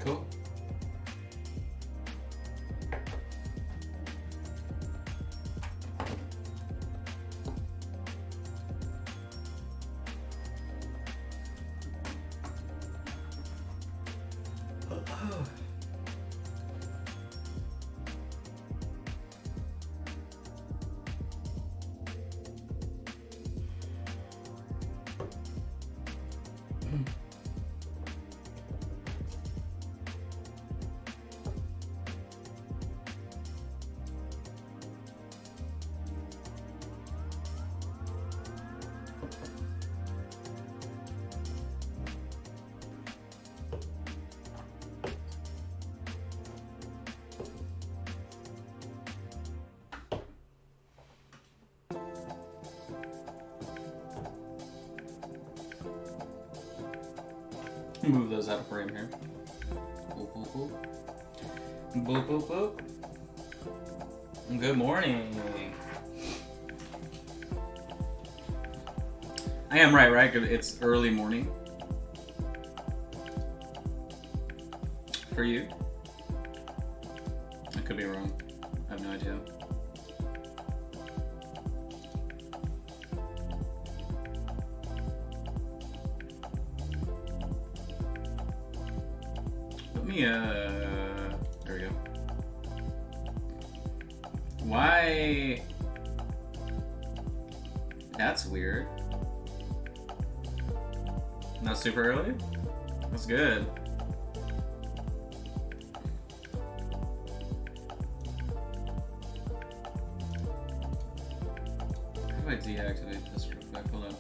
Cool. Move those out of frame here. Boop, boop, boop. Boop, boop, boop. Good morning. I am right? It's early morning. For you? I could be wrong. I have no idea. There we go. Why? That's weird. Not super early? That's good. How do I deactivate this real quick? Hold on.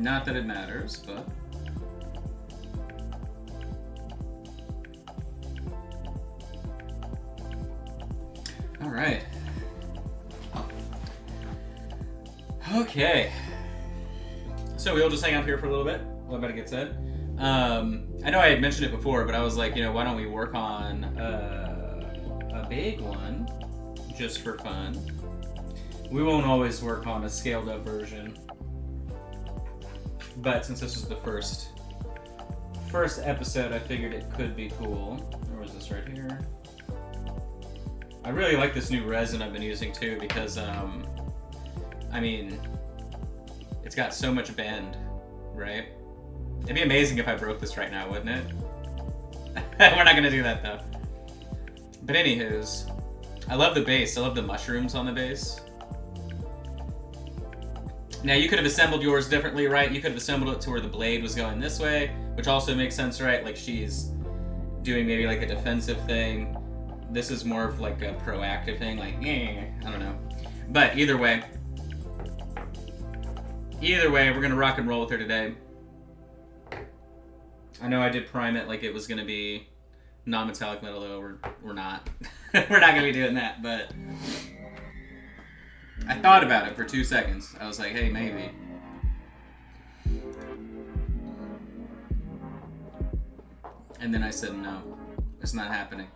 Not that it matters, but... Alright. Okay. So we'll just hang out here for a little bit while everybody gets in. I know I had mentioned it before, but I was like, why don't we work on a big one just for fun? We won't always work on a scaled up version. But since this was the first episode, I figured it could be cool. Where was this right here? I really like this new resin I've been using too because, I mean, it's got so much bend, right? It'd be amazing if I broke this right now, wouldn't it? We're not gonna do that though. But anywho's, I love the base. I love the mushrooms on the base. Now you could have assembled yours differently, right? You could have assembled it to where the blade was going this way, which also makes sense, right? Like she's doing maybe like a defensive thing. This is more of like a proactive thing, like, I don't know. But either way, we're gonna rock and roll with her today. I know I did prime it like it was gonna be non-metallic metal, though we're not. We're not gonna be doing that, but I thought about it for 2 seconds. I was like, hey, maybe. And then I said, no, it's not happening.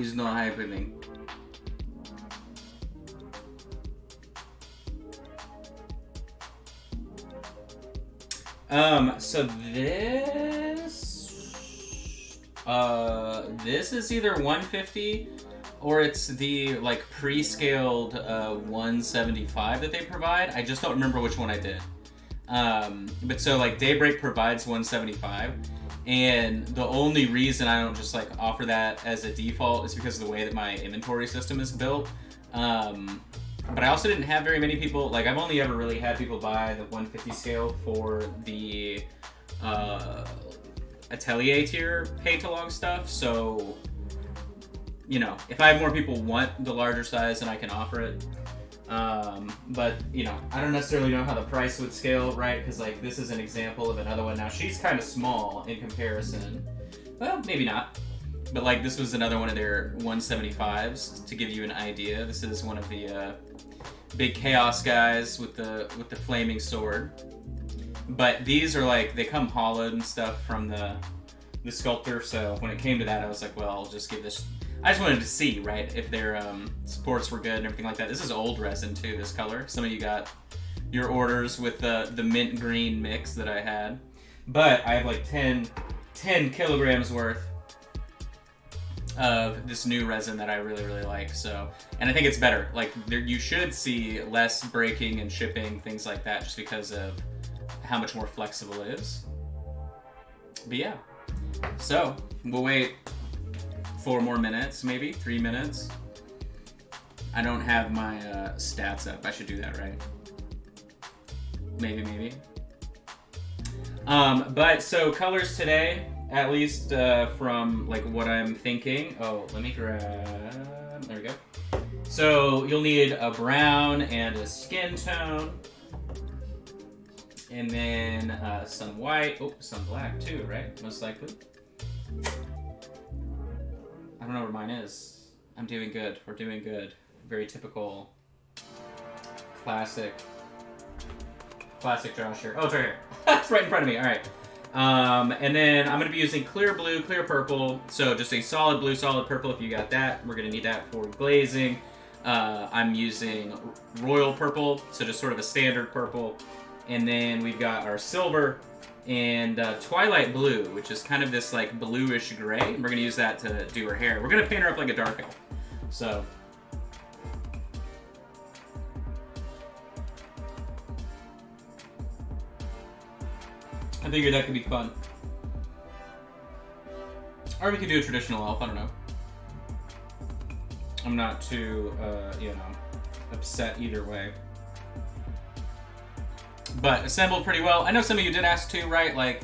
It's not happening. So this is either 150 or it's the like pre-scaled 175 that they provide. I just don't remember which one I did. But so like Daybreak provides 175. And the only reason I don't just like offer that as a default is because of the way that my inventory system is built. But I also didn't have very many people, like I've only ever really had people buy the 150 scale for the Atelier tier pay-to-log stuff. So, if I have more people want the larger size, then I can offer it. But, I don't necessarily know how the price would scale, right? Because, like, this is an example of another one. Now, she's kind of small in comparison. Well, maybe not. But, like, this was another one of their 175s, to give you an idea. This is one of the big Chaos guys with the flaming sword. But these are, like, they come hollowed and stuff from the sculptor. So when it came to that, I was like, well, I'll just give this... I just wanted to see, right, if their supports were good and everything like that. This is old resin, too, this color. Some of you got your orders with the mint green mix that I had. But I have like 10 10 kilograms worth of this new resin that I really, really like. So, and I think it's better. Like, you should see less breaking and shipping, things like that, just because of how much more flexible it is. But yeah, so we'll wait 4 more minutes, maybe 3 minutes. I don't have my stats up. I should do that, right? Maybe. But so colors today, at least from like what I'm thinking. Oh, let me grab. There we go. So you'll need a brown and a skin tone, and then some white. Oh, some black too, right? Most likely. I don't know where mine is. I'm doing good. We're doing good. Very typical, classic Josh here. Oh, it's right here. It's right in front of me. All right. And then I'm going to be using clear blue, clear purple. So just a solid blue, solid purple if you got that. We're going to need that for glazing. I'm using Royale Purple, so just sort of a standard purple. And then we've got our silver and Twilight Blue, which is kind of this like bluish gray. And we're going to use that to do her hair. We're going to paint her up like a dark elf. So I figured that could be fun. Or we could do a traditional elf, I don't know. I'm not too, upset either way. But assembled pretty well. I know some of you did ask too, right? Like,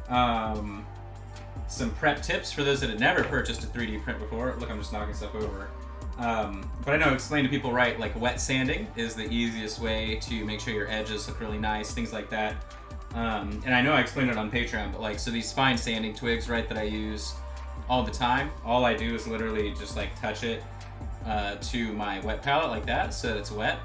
some prep tips for those that had never purchased a 3D print before. Look, I'm just knocking stuff over. But I know, explain to people, right, like wet sanding is the easiest way to make sure your edges look really nice, things like that. And I know I explained it on Patreon, but like, so these fine sanding twigs, right, that I use all the time, all I do is literally just like touch it to my wet palette like that, so that it's wet,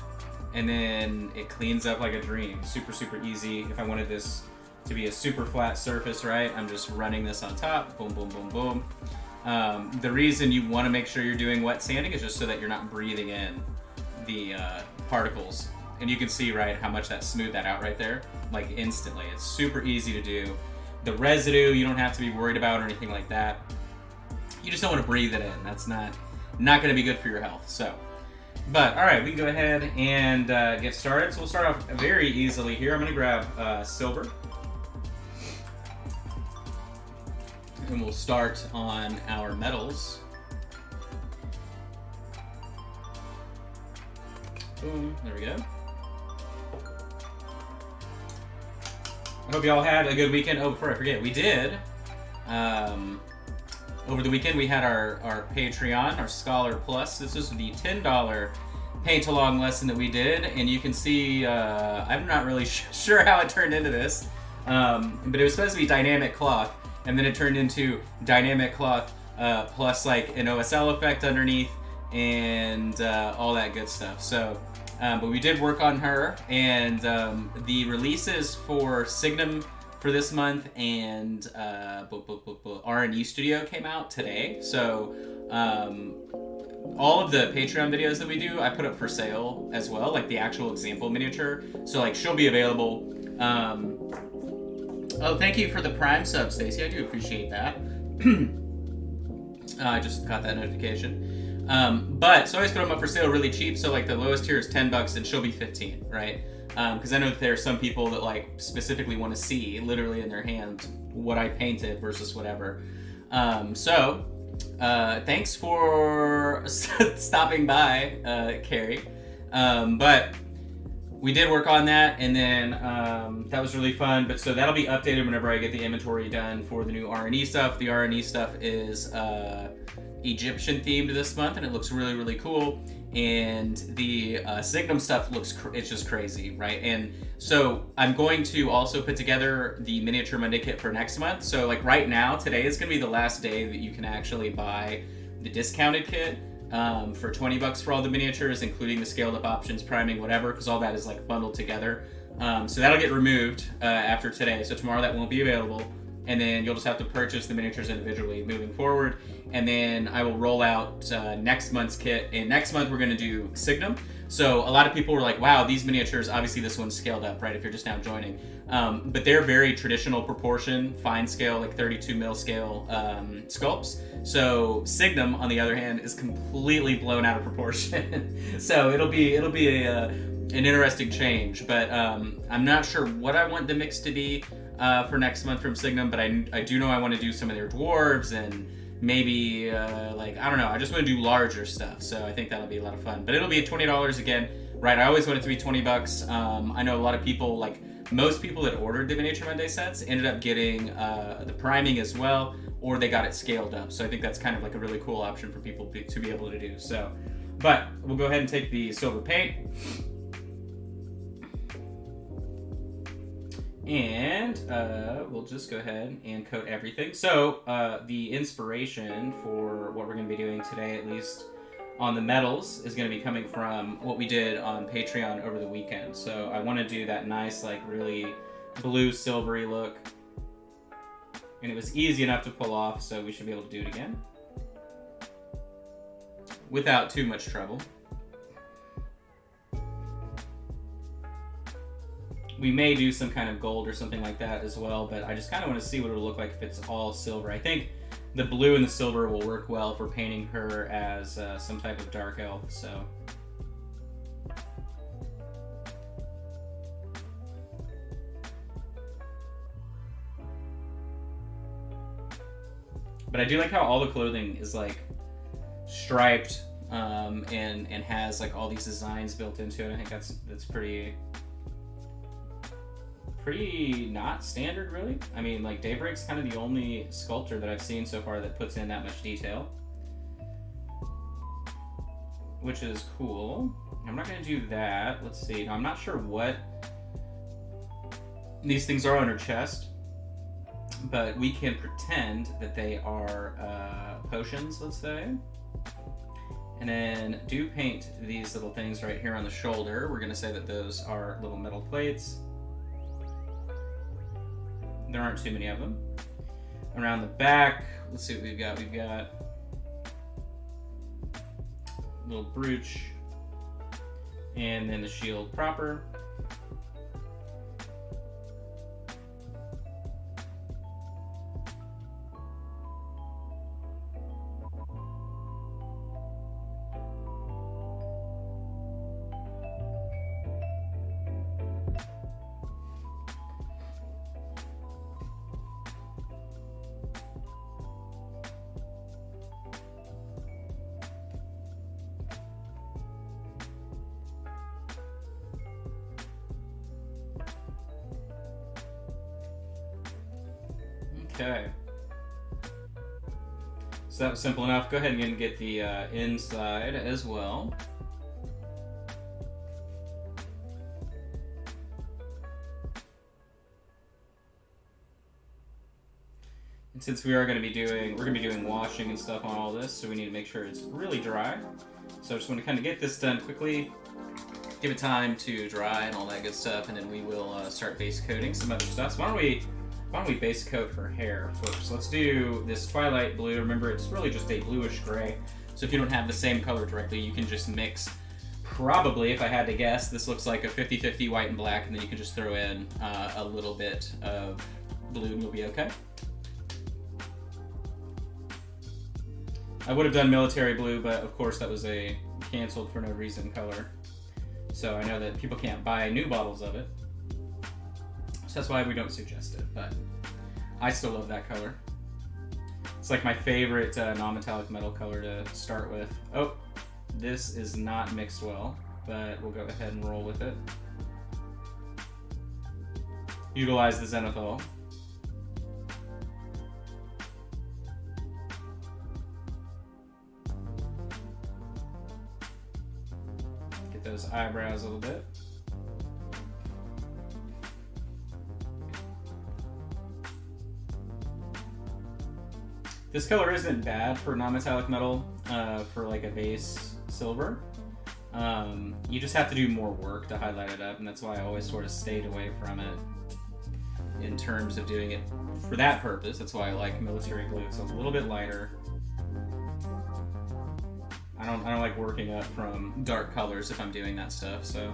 and then it cleans up like a dream. Super, super easy. If I wanted this to be a super flat surface, right, I'm just running this on top, boom, boom, boom, boom. The reason you want to make sure you're doing wet sanding is just so that you're not breathing in the particles. And you can see, right, how much that smoothed that out right there, like instantly. It's super easy to do. The residue, you don't have to be worried about or anything like that. You just don't want to breathe it in. That's not going to be good for your health. So, but all right, we can go ahead and get started. So we'll start off very easily here. I'm going to grab silver. And we'll start on our metals. Boom, there we go. I hope you all had a good weekend. Oh, before I forget, we did. Over the weekend, we had our Patreon, our Scholar Plus. This was the $10 paint-along lesson that we did, and you can see, I'm not really sure how it turned into this, but it was supposed to be dynamic cloth, and then it turned into dynamic cloth plus like an OSL effect underneath, and all that good stuff. So. But we did work on her, and the releases for Signum for this month and R&E Studio came out today. So all of the Patreon videos that we do, I put up for sale as well, like the actual example miniature. So like she'll be available. Oh, thank you for the Prime sub, Stacy. I do appreciate that. I just got that notification. But so I always put them up for sale really cheap. So like the lowest tier is $10 and she'll be 15, right? Because I know that there are some people that like specifically want to see literally in their hand what I painted versus whatever. So thanks for stopping by, Carrie. But we did work on that, and then that was really fun. But so that'll be updated whenever I get the inventory done for the new R&E stuff. The R&E stuff is Egyptian themed this month, and it looks really, really cool. And the Signum stuff it's just crazy, right? And so I'm going to also put together the Miniature Monday kit for next month. So like right now, today is going to be the last day that you can actually buy the discounted kit for $20 for all the miniatures, including the scaled up options, priming, whatever, because all that is like bundled together. So that'll get removed after today. So tomorrow that won't be available. and then you'll just have to purchase the miniatures individually moving forward. And then I will roll out next month's kit, and next month we're going to do Signum. So a lot of people were like, wow, these miniatures, obviously this one's scaled up, right, if you're just now joining. But they're very traditional proportion, fine scale, like 32 mil scale sculpts. So Signum, on the other hand, is completely blown out of proportion. So it'll be an interesting change. But I'm not sure what I want the mix to be for next month from Signum, but I do know I want to do some of their dwarves and maybe like, I don't know, I just want to do larger stuff. So I think that'll be a lot of fun. But it'll be $20 again, right? I always want it to be $20. I know a lot of people, like most people that ordered the Miniature Monday sets ended up getting the priming as well, or they got it scaled up. So I think that's kind of like a really cool option for people to be able to do. So, but we'll go ahead and take the silver paint. And we'll just go ahead and coat everything. So the inspiration for what we're going to be doing today, at least on the metals, is going to be coming from what we did on Patreon over the weekend. So I want to do that nice, like really blue silvery look. And it was easy enough to pull off, so we should be able to do it again without too much trouble. We may do some kind of gold or something like that as well, but I just kind of want to see what it'll look like if it's all silver. I think the blue and the silver will work well for painting her as some type of dark elf, so. But I do like how all the clothing is like striped and has like all these designs built into it. I think that's pretty not standard, really. I mean, like, Daybreak's kind of the only sculptor that I've seen so far that puts in that much detail, which is cool. I'm not going to do that. Let's see. I'm not sure what these things are on her chest, but we can pretend that they are potions, let's say. And then do paint these little things right here on the shoulder. We're going to say that those are little metal plates. There aren't too many of them. Around the back, let's see what we've got. We've got a little brooch, and then the shield proper. Okay. So that was simple enough. Go ahead and get the inside as well. And since we are going to be doing washing and stuff on all this, so we need to make sure it's really dry. So I just want to kind of get this done quickly, give it time to dry and all that good stuff, and then we will start base coating some other stuff. So why don't we base coat her hair first? Let's do this Twilight Blue. Remember, it's really just a bluish gray. So if you don't have the same color directly, you can just mix. Probably, if I had to guess, this looks like a 50-50 white and black, and then you can just throw in a little bit of blue and you'll be okay. I would have done military blue, but of course that was a canceled for no reason color. So I know that people can't buy new bottles of it. So that's why we don't suggest it, but I still love that color. It's like my favorite non-metallic metal color to start with. Oh, this is not mixed well, but we'll go ahead and roll with it. Utilize the zenithal. Get those eyebrows a little bit. This color isn't bad for non-metallic metal, for like a base silver. You just have to do more work to highlight it up, and that's why I always sort of stayed away from it in terms of doing it for that purpose. That's why I like military glue. So it's a little bit lighter. I don't like working up from dark colors if I'm doing that stuff, so.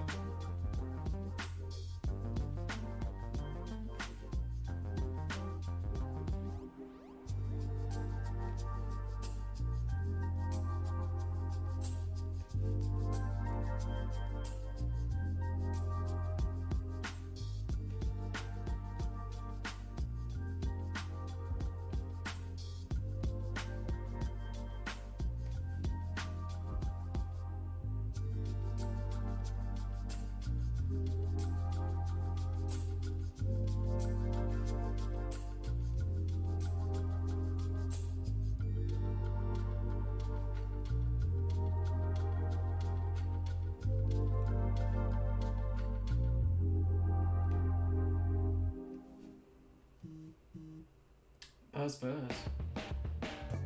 Buzz.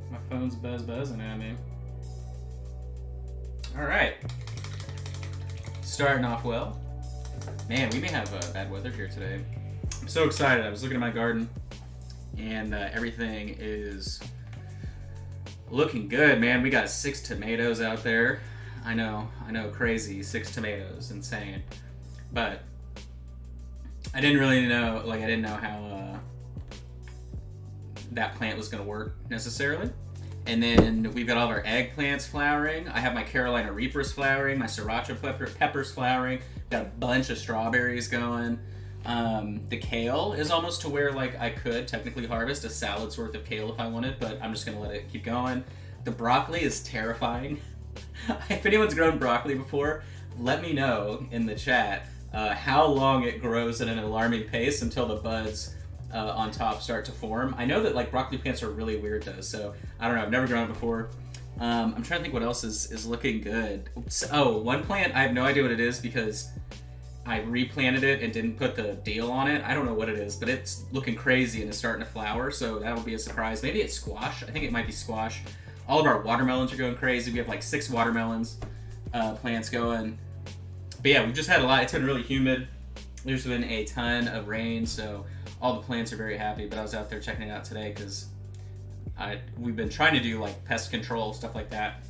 My phone's buzzing at me. Alright. Starting off well. Man, we may have bad weather here today. I'm so excited. I was looking at my garden, and everything is looking good, man. We got 6 tomatoes out there. I know, crazy. 6 tomatoes, insane. But I didn't really know, I didn't know how that plant was going to work necessarily. And then we've got all of our eggplants flowering. I have my Carolina Reapers flowering, my Sriracha peppers flowering. Got a bunch of strawberries going. The kale is almost to where I could technically harvest a salad's worth of kale if I wanted, but I'm just going to let it keep going. The broccoli is terrifying. If anyone's grown broccoli before, let me know in the chat how long it grows at an alarming pace until the buds on top start to form. I know that broccoli plants are really weird though, so I don't know. I've never grown it before. I'm trying to think what else is looking good. Oh, one plant, I have no idea what it is because I replanted it and didn't put the deal on it. I don't know what it is, but it's looking crazy and it's starting to flower, so that'll be a surprise. Maybe it's squash. I think it might be squash. All of our watermelons are going crazy. We have 6 watermelons plants going. But yeah, we've just had a lot. It's been really humid. There's been a ton of rain, so all the plants are very happy. But I was out there checking it out today because we've been trying to do pest control, stuff like that.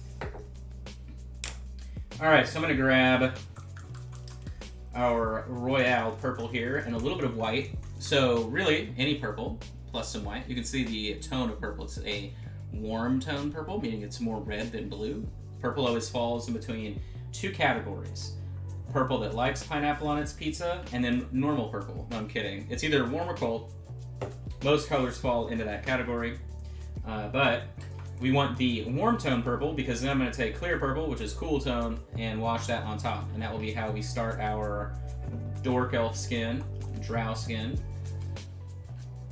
All right, so I'm gonna grab our Royale Purple here and a little bit of white. So really, any purple plus some white. You can see the tone of purple. It's a warm tone purple, meaning it's more red than blue. Purple always falls in between 2 categories. Purple that likes pineapple on its pizza, and then normal purple. No, I'm kidding. It's either warm or cold. Most colors fall into that category. But we want the warm tone purple because then I'm going to take clear purple, which is cool tone, and wash that on top. And that will be how we start our Dork Elf skin, Drow skin.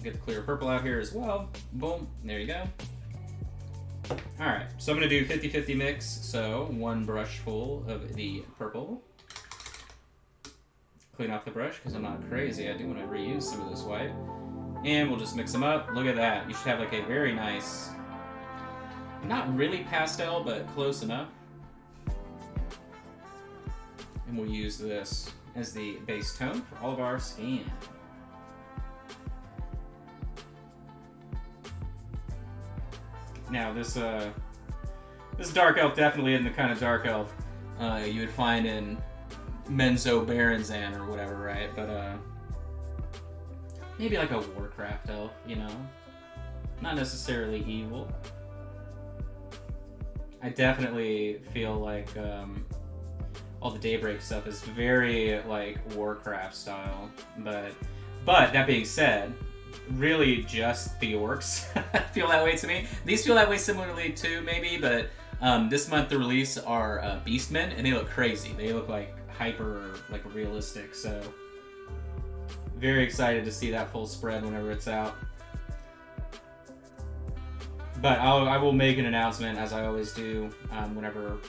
Get the clear purple out here as well. Boom. There you go. Alright, so I'm going to do 50-50 mix. So 1 brush full of the purple. Clean off the brush because I'm not crazy. I do want to reuse some of this white. And we'll just mix them up. Look at that. You should have a very nice, not really pastel, but close enough. And we'll use this as the base tone for all of our skin. Now this dark elf definitely isn't the kind of dark elf you would find in Menzo Baranzan or whatever, right? But maybe a Warcraft elf, not necessarily evil. I definitely feel all the Daybreak stuff is very Warcraft style, but that being said, really just the orcs feel that way to me. These feel that way similarly too, maybe, but this month the release are Beastmen, and they look crazy. They look hyper realistic, so very excited to see that full spread whenever it's out. But I will make an announcement, as I always do, whenever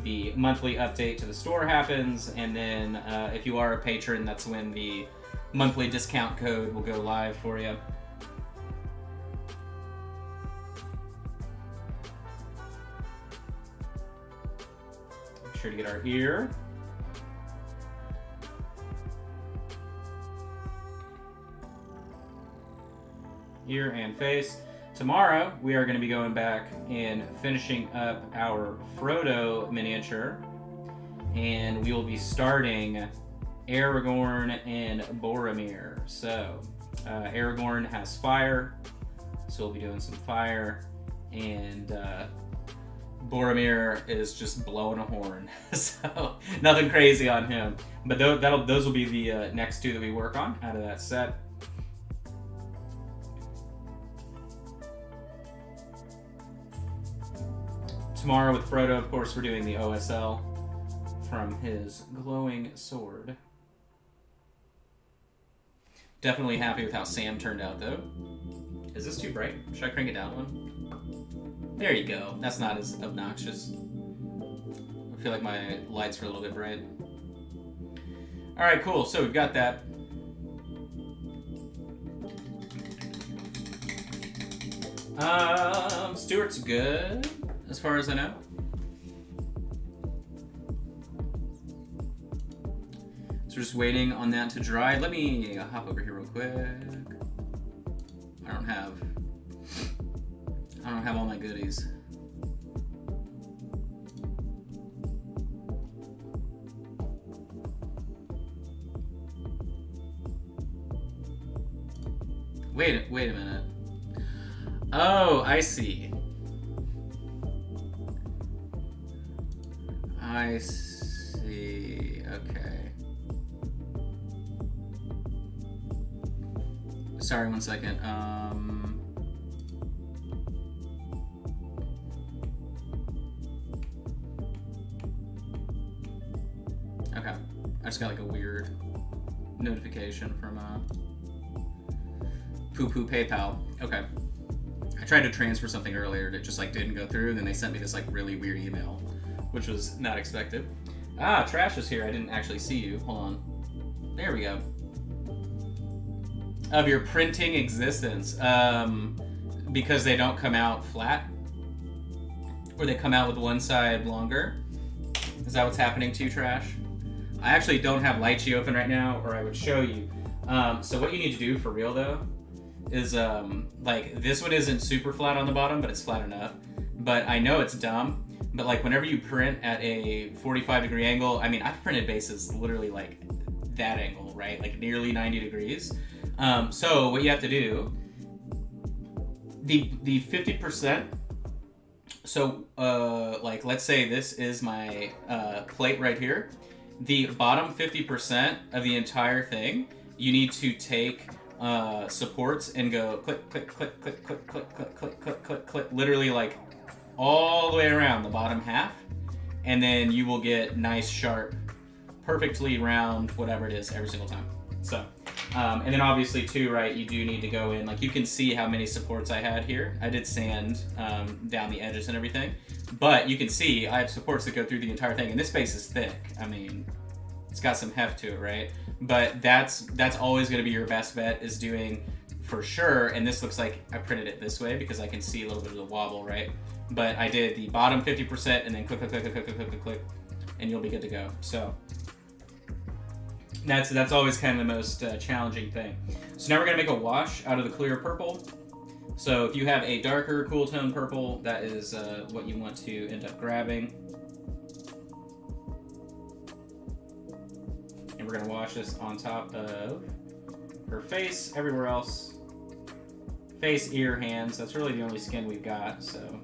the monthly update to the store happens, and then if you are a patron, that's when the monthly discount code will go live for you. Make sure to get our ear. ear and face. Tomorrow, we are going to be going back and finishing up our Frodo miniature, and we will be starting Aragorn and Boromir. So, Aragorn has fire, so we'll be doing some fire, and Boromir is just blowing a horn, so nothing crazy on him. But those will be the next two that we work on out of that set. Tomorrow with Frodo, of course, we're doing the OSL from his glowing sword. Definitely happy with how Sam turned out, though. Is this too bright? Should I crank it down one? There you go. That's not as obnoxious. I feel like my lights are a little bit bright. Alright, cool. So we've got that. Stuart's good, as far as I know. So we're just waiting on that to dry. Let me hop over here real quick. I don't have all my goodies. Wait a minute. Oh, I see. I see. Okay. Sorry, one second. Okay. I just got like a weird notification from Poo Poo PayPal. Okay. I tried to transfer something earlier that just like didn't go through, and then they sent me this like really weird email, which was not expected. Ah, Trash is here. I didn't actually see you. Hold on. There we go. Of your printing existence. Because they don't come out flat? Or they come out with one side longer? Is that what's happening to you, Trash? I actually don't have Lychee open right now, or I would show you. So what you need to do for real, though, is, like, this one isn't super flat on the bottom, but it's flat enough. But I know it's dumb, but, like, whenever you print at a 45-degree angle, I mean, I've printed bases literally, like, that angle, right? Like, nearly 90 degrees. So what you have to do, the 50%, so, like, let's say this is my plate right here. The bottom 50% of the entire thing, you need to take supports and go click, click, click, click, click, click, click, click, click, click, click, literally like all the way around the bottom half, and then you will get nice, sharp, perfectly round, whatever it is, every single time. So, and then obviously too, right, you do need to go in, like you can see how many supports I had here. I did sand down the edges and everything, but you can see I have supports that go through the entire thing, and this base is thick. I mean, it's got some heft to it, right? But that's always going to be your best bet, is doing for sure. And this looks like I printed it this way because I can see a little bit of the wobble, right? But I did the bottom 50% and then click, click, click, click, click, click, click, click, and you'll be good to go. So that's always kind of the most challenging thing. So now we're going to make a wash out of the clear purple. So if you have a darker cool tone purple, that is what you want to end up grabbing. And we're gonna wash this on top of her face, everywhere else. Face, ear, hands. That's really the only skin we've got, so.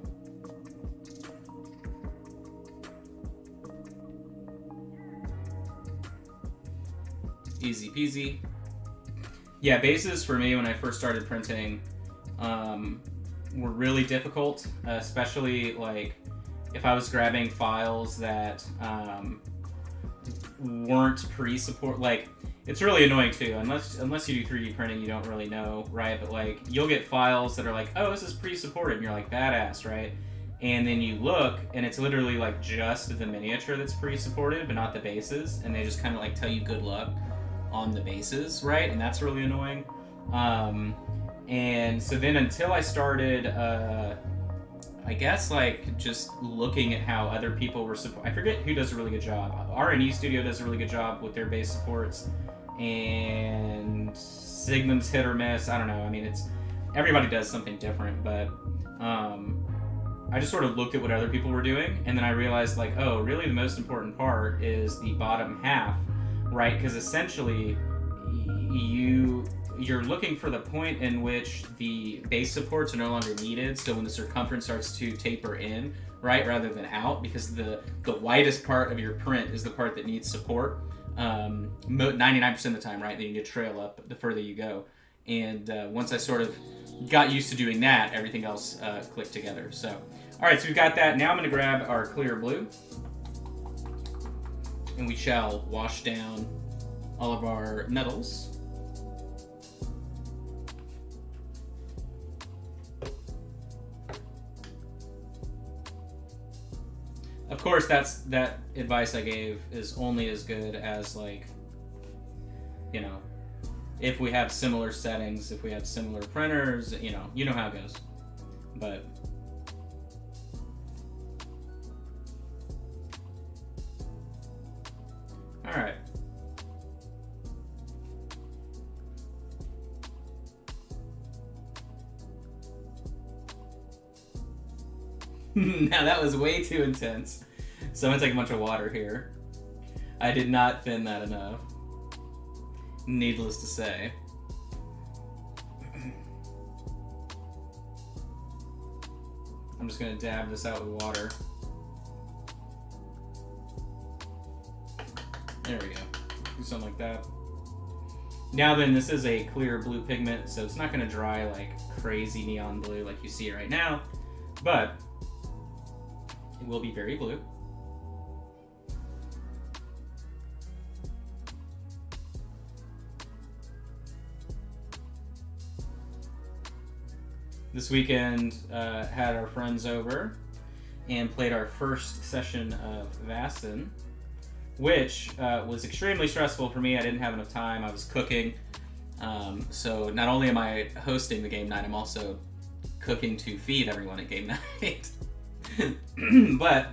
Easy peasy. Yeah, bases for me when I first started printing were really difficult, especially like if I was grabbing files that weren't pre-support. Like, it's really annoying too, unless you do 3D printing, you don't really know, right? But like, you'll get files that are like, oh, this is pre-supported, and you're like, badass, right? And then you look, and it's literally like just the miniature that's pre-supported, but not the bases, and they just kind of like tell you good luck on the bases, right? And that's really annoying. And so then until I started, I guess like just looking at how other people were I forget who does a really good job. R&E Studio does a really good job with their base supports, and Signum's hit or miss. I don't know. I mean, everybody does something different, but I just sort of looked at what other people were doing, and then I realized, like, oh, really the most important part is the bottom half, right? Because essentially, you're looking for the point in which the base supports are no longer needed, so when the circumference starts to taper in, right, rather than out, because the widest part of your print is the part that needs support 99% of the time, right? Then you need to trail up the further you go. And once I sort of got used to doing that, everything else clicked together. So, all right, so we've got that. Now I'm going to grab our clear blue, and we shall wash down all of our metals. Of course, that advice I gave is only as good as, like, you know, if we have similar settings, if we have similar printers, you know how it goes. But all right. Now that was way too intense. So I'm gonna take a bunch of water here. I did not thin that enough. Needless to say. I'm just gonna dab this out with water. There we go. Do something like that. Now then, this is a clear blue pigment, so it's not gonna dry like crazy neon blue like you see right now, but it will be very blue. This weekend, had our friends over and played our first session of Vastin, which was extremely stressful for me. I didn't have enough time. I was cooking. So not only am I hosting the game night, I'm also cooking to feed everyone at game night. But,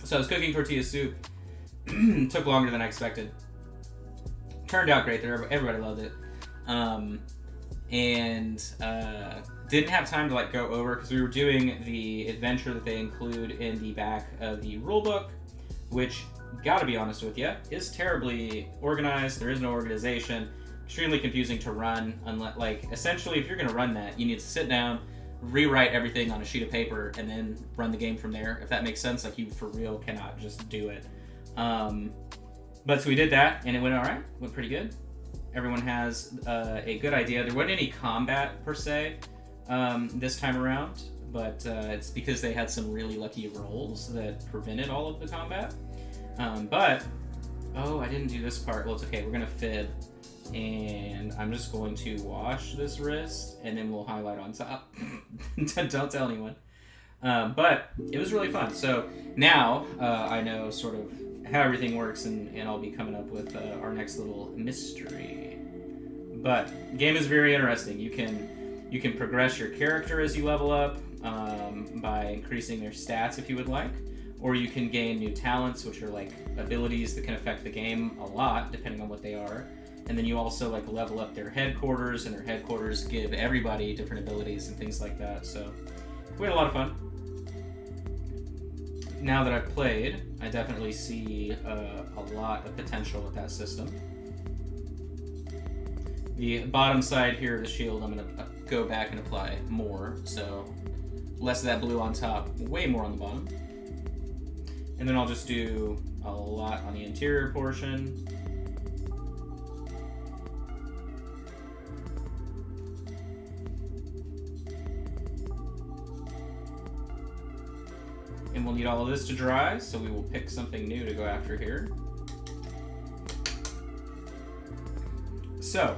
so I was cooking tortilla soup. Took longer than I expected. Turned out great. Everybody loved it. Didn't have time to like go over because we were doing the adventure that they include in the back of the rulebook, which, gotta be honest with you, is terribly organized. There is no organization. Extremely confusing to run. Unless, like, essentially, if you're going to run that, you need to sit down, rewrite everything on a sheet of paper, and then run the game from there. If that makes sense, like, you for real cannot just do it. But so we did that, and it went all right. Went pretty good. Everyone has a good idea. There wasn't any combat per se this time around, but it's because they had some really lucky rolls that prevented all of the combat. But I didn't do this part. Well, it's okay. We're gonna fib, and I'm just going to wash this wrist, and then we'll highlight on top. Don't tell anyone. But it was really fun. So now I know sort of how everything works, and I'll be coming up with our next little mystery. But the game is very interesting. You can progress your character as you level up by increasing their stats if you would like, or you can gain new talents, which are like abilities that can affect the game a lot depending on what they are. And then you also like level up their headquarters, and their headquarters give everybody different abilities and things like that. So we had a lot of fun. Now that I've played, I definitely see a lot of potential with that system. The bottom side here of the shield, I'm going to go back and apply more, so less of that blue on top, way more on the bottom. And then I'll just do a lot on the interior portion. And we'll need all of this to dry, so we will pick something new to go after here. So,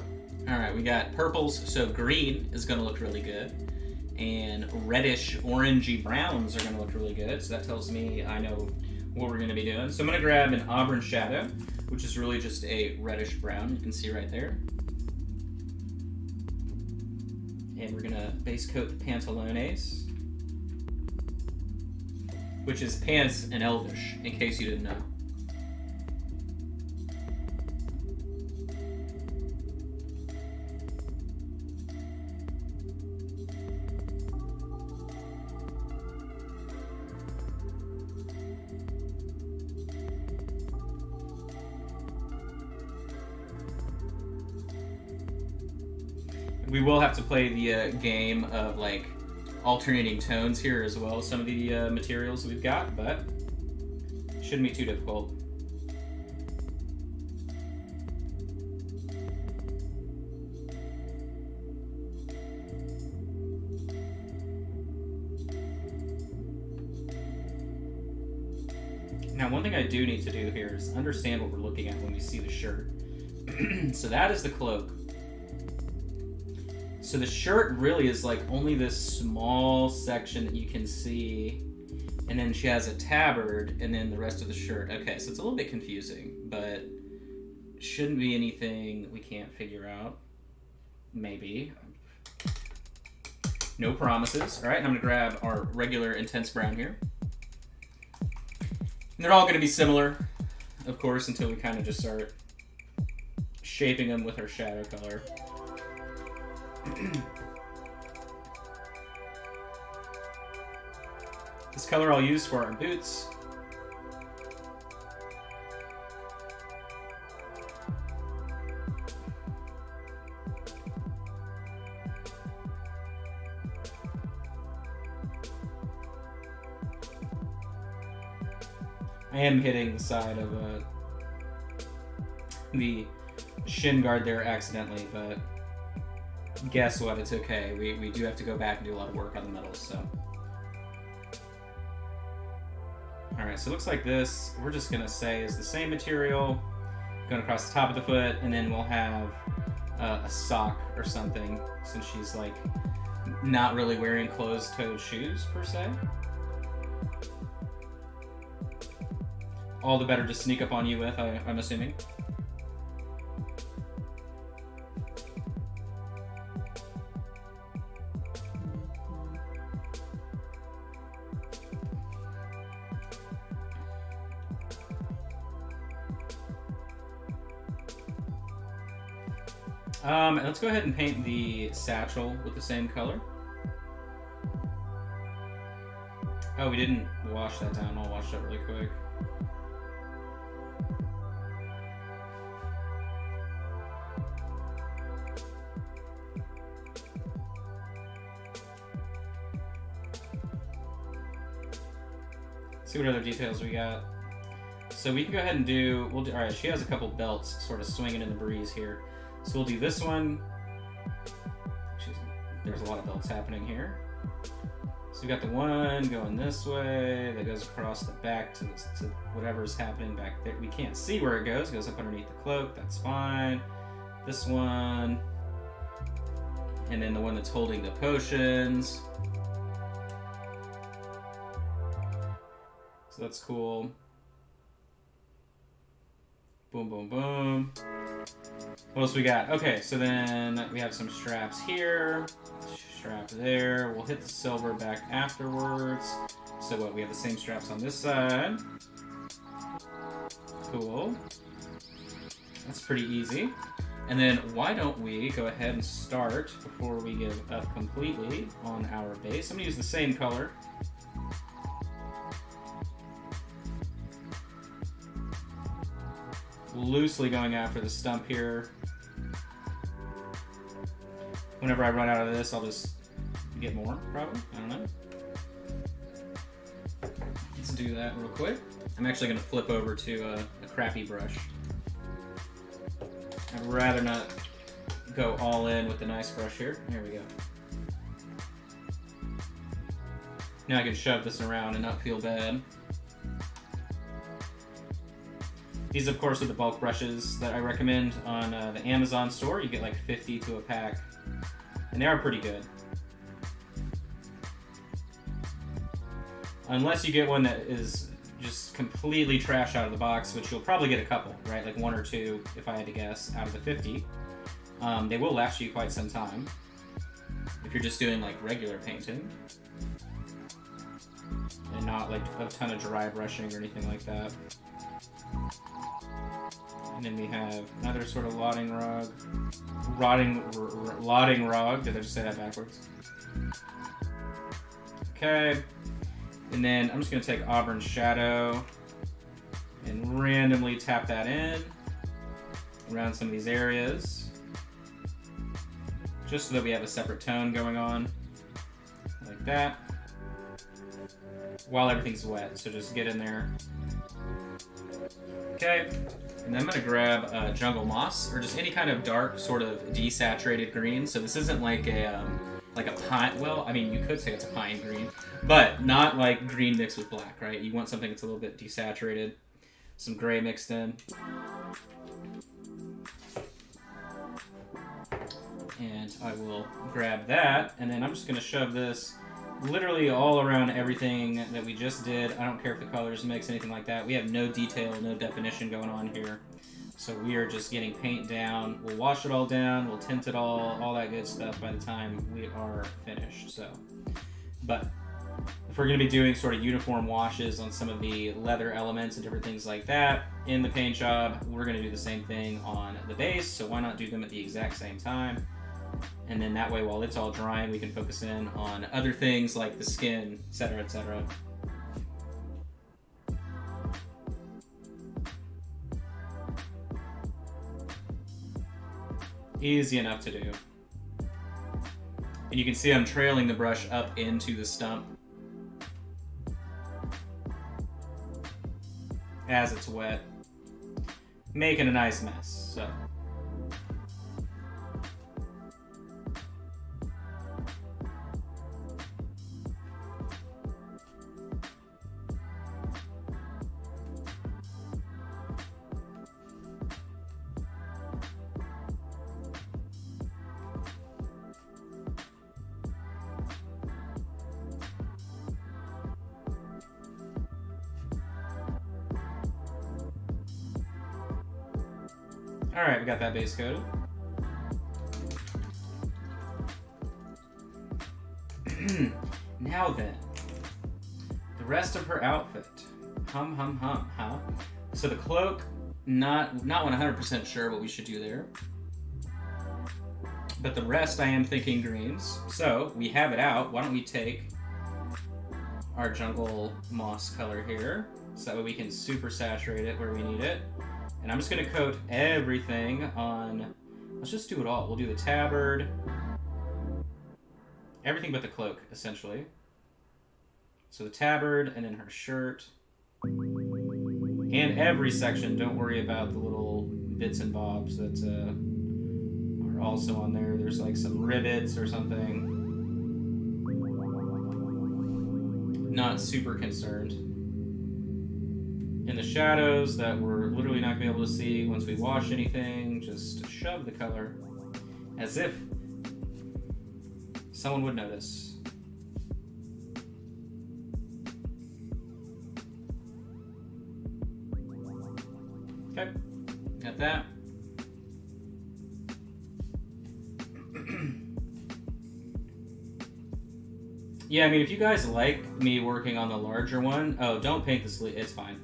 alright, we got purples, so green is going to look really good. And reddish, orangey browns are going to look really good, so that tells me I know what we're going to be doing. So I'm going to grab an auburn shadow, which is really just a reddish brown, you can see right there. And we're going to base coat the pantalones, which is pants and elvish, in case you didn't know. We will have to play the game of like alternating tones here as well, some of the materials we've got, but shouldn't be too difficult. Now, one thing I do need to do here is understand what we're looking at when we see the shirt. So that is the cloak. So the shirt really is like only this small section that you can see, and then she has a tabard, and then the rest of the shirt. Okay, so it's a little bit confusing, but shouldn't be anything we can't figure out. Maybe. No promises. All right, and I'm gonna grab our regular intense brown here. And they're all gonna be similar, of course, until we kind of just start shaping them with our shadow color. This color I'll use for our boots. I am hitting the side of the shin guard there accidentally, but guess what? It's okay. We do have to go back and do a lot of work on the metals, so. Alright, so it looks like this, we're just going to say is the same material, going across the top of the foot, and then we'll have a sock or something, since she's like not really wearing closed-toed shoes, per se. All the better to sneak up on you with, I'm assuming. Let's go ahead and paint the satchel with the same color. Oh, we didn't wash that down. I'll wash that really quick. See what other details we got. So we can go ahead and do, all right, she has a couple belts sort of swinging in the breeze here. So we'll do this one. There's a lot of belts happening here. So we got the one going this way that goes across the back to whatever's happening back there. We can't see where it goes. It goes up underneath the cloak. That's fine. This one. And then the one that's holding the potions. So that's cool. Boom, boom, boom. What else we got? Okay, so then we have some straps here. Strap there. We'll hit the silver back afterwards. So what? We have the same straps on this side. Cool. That's pretty easy. And then why don't we go ahead and start before we give up completely on our base. I'm going to use the same color. Loosely going after the stump here. Whenever I run out of this, I'll just get more, probably. I don't know. Let's do that real quick. I'm actually going to flip over to a crappy brush. I'd rather not go all in with the nice brush here. Here we go. Now I can shove this around and not feel bad. These, of course, are the bulk brushes that I recommend on the Amazon store. You get like 50 to a pack, and they are pretty good. Unless you get one that is just completely trash out of the box, which you'll probably get a couple, right? Like 1 or 2, if I had to guess, out of the 50. They will last you quite some time if you're just doing like regular painting and not like a ton of dry brushing or anything like that. And then we have another sort of lotting rug. Lotting rug. Did I just say that backwards? Okay. And then I'm just going to take Auburn Shadow and randomly tap that in around some of these areas. just so that we have a separate tone going on, like that, while everything's wet. So just get in there. Okay, and then I'm gonna grab jungle moss, or just any kind of dark, sort of desaturated green. So this isn't like a pine. Well, I mean, you could say it's a pine green, but not like green mixed with black, right? You want something that's a little bit desaturated. Some gray mixed in. And I will grab that, and then I'm just gonna shove this literally all around everything that we just did. I don't care if the colors mix, anything like that. We have no detail, no definition going on here. So we are just getting paint down. We'll wash it all down, we'll tint it all that good stuff by the time we are finished. So, but if we're going to be doing sort of uniform washes on some of the leather elements and different things like that in the paint job, we're going to do the same thing on the base. So why not do them at the exact same time? And then that way, while it's all drying, we can focus in on other things like the skin, etc., etc. Easy enough to do. And you can see I'm trailing the brush up into the stump as it's wet, making a nice mess. So. Alright, we got that base coated. Now then, the rest of her outfit. Hum, hum, hum, huh? So the cloak, not 100% sure what we should do there. But the rest I am thinking greens. So, we have it out. Why don't we take our jungle moss color here, so that way we can super saturate it where we need it. And I'm just going to coat everything on, let's just do it all. We'll do the tabard, everything but the cloak, essentially. So the tabard, and then her shirt, and every section. Don't worry about the little bits and bobs that are also on there. There's like some rivets or something. Not super concerned. In the shadows that we're literally not going to be able to see once we wash anything, just shove the color as if someone would notice. Okay, got that. Yeah, I mean, if you guys like me working on the larger one, oh, don't paint the sleeve, it's fine.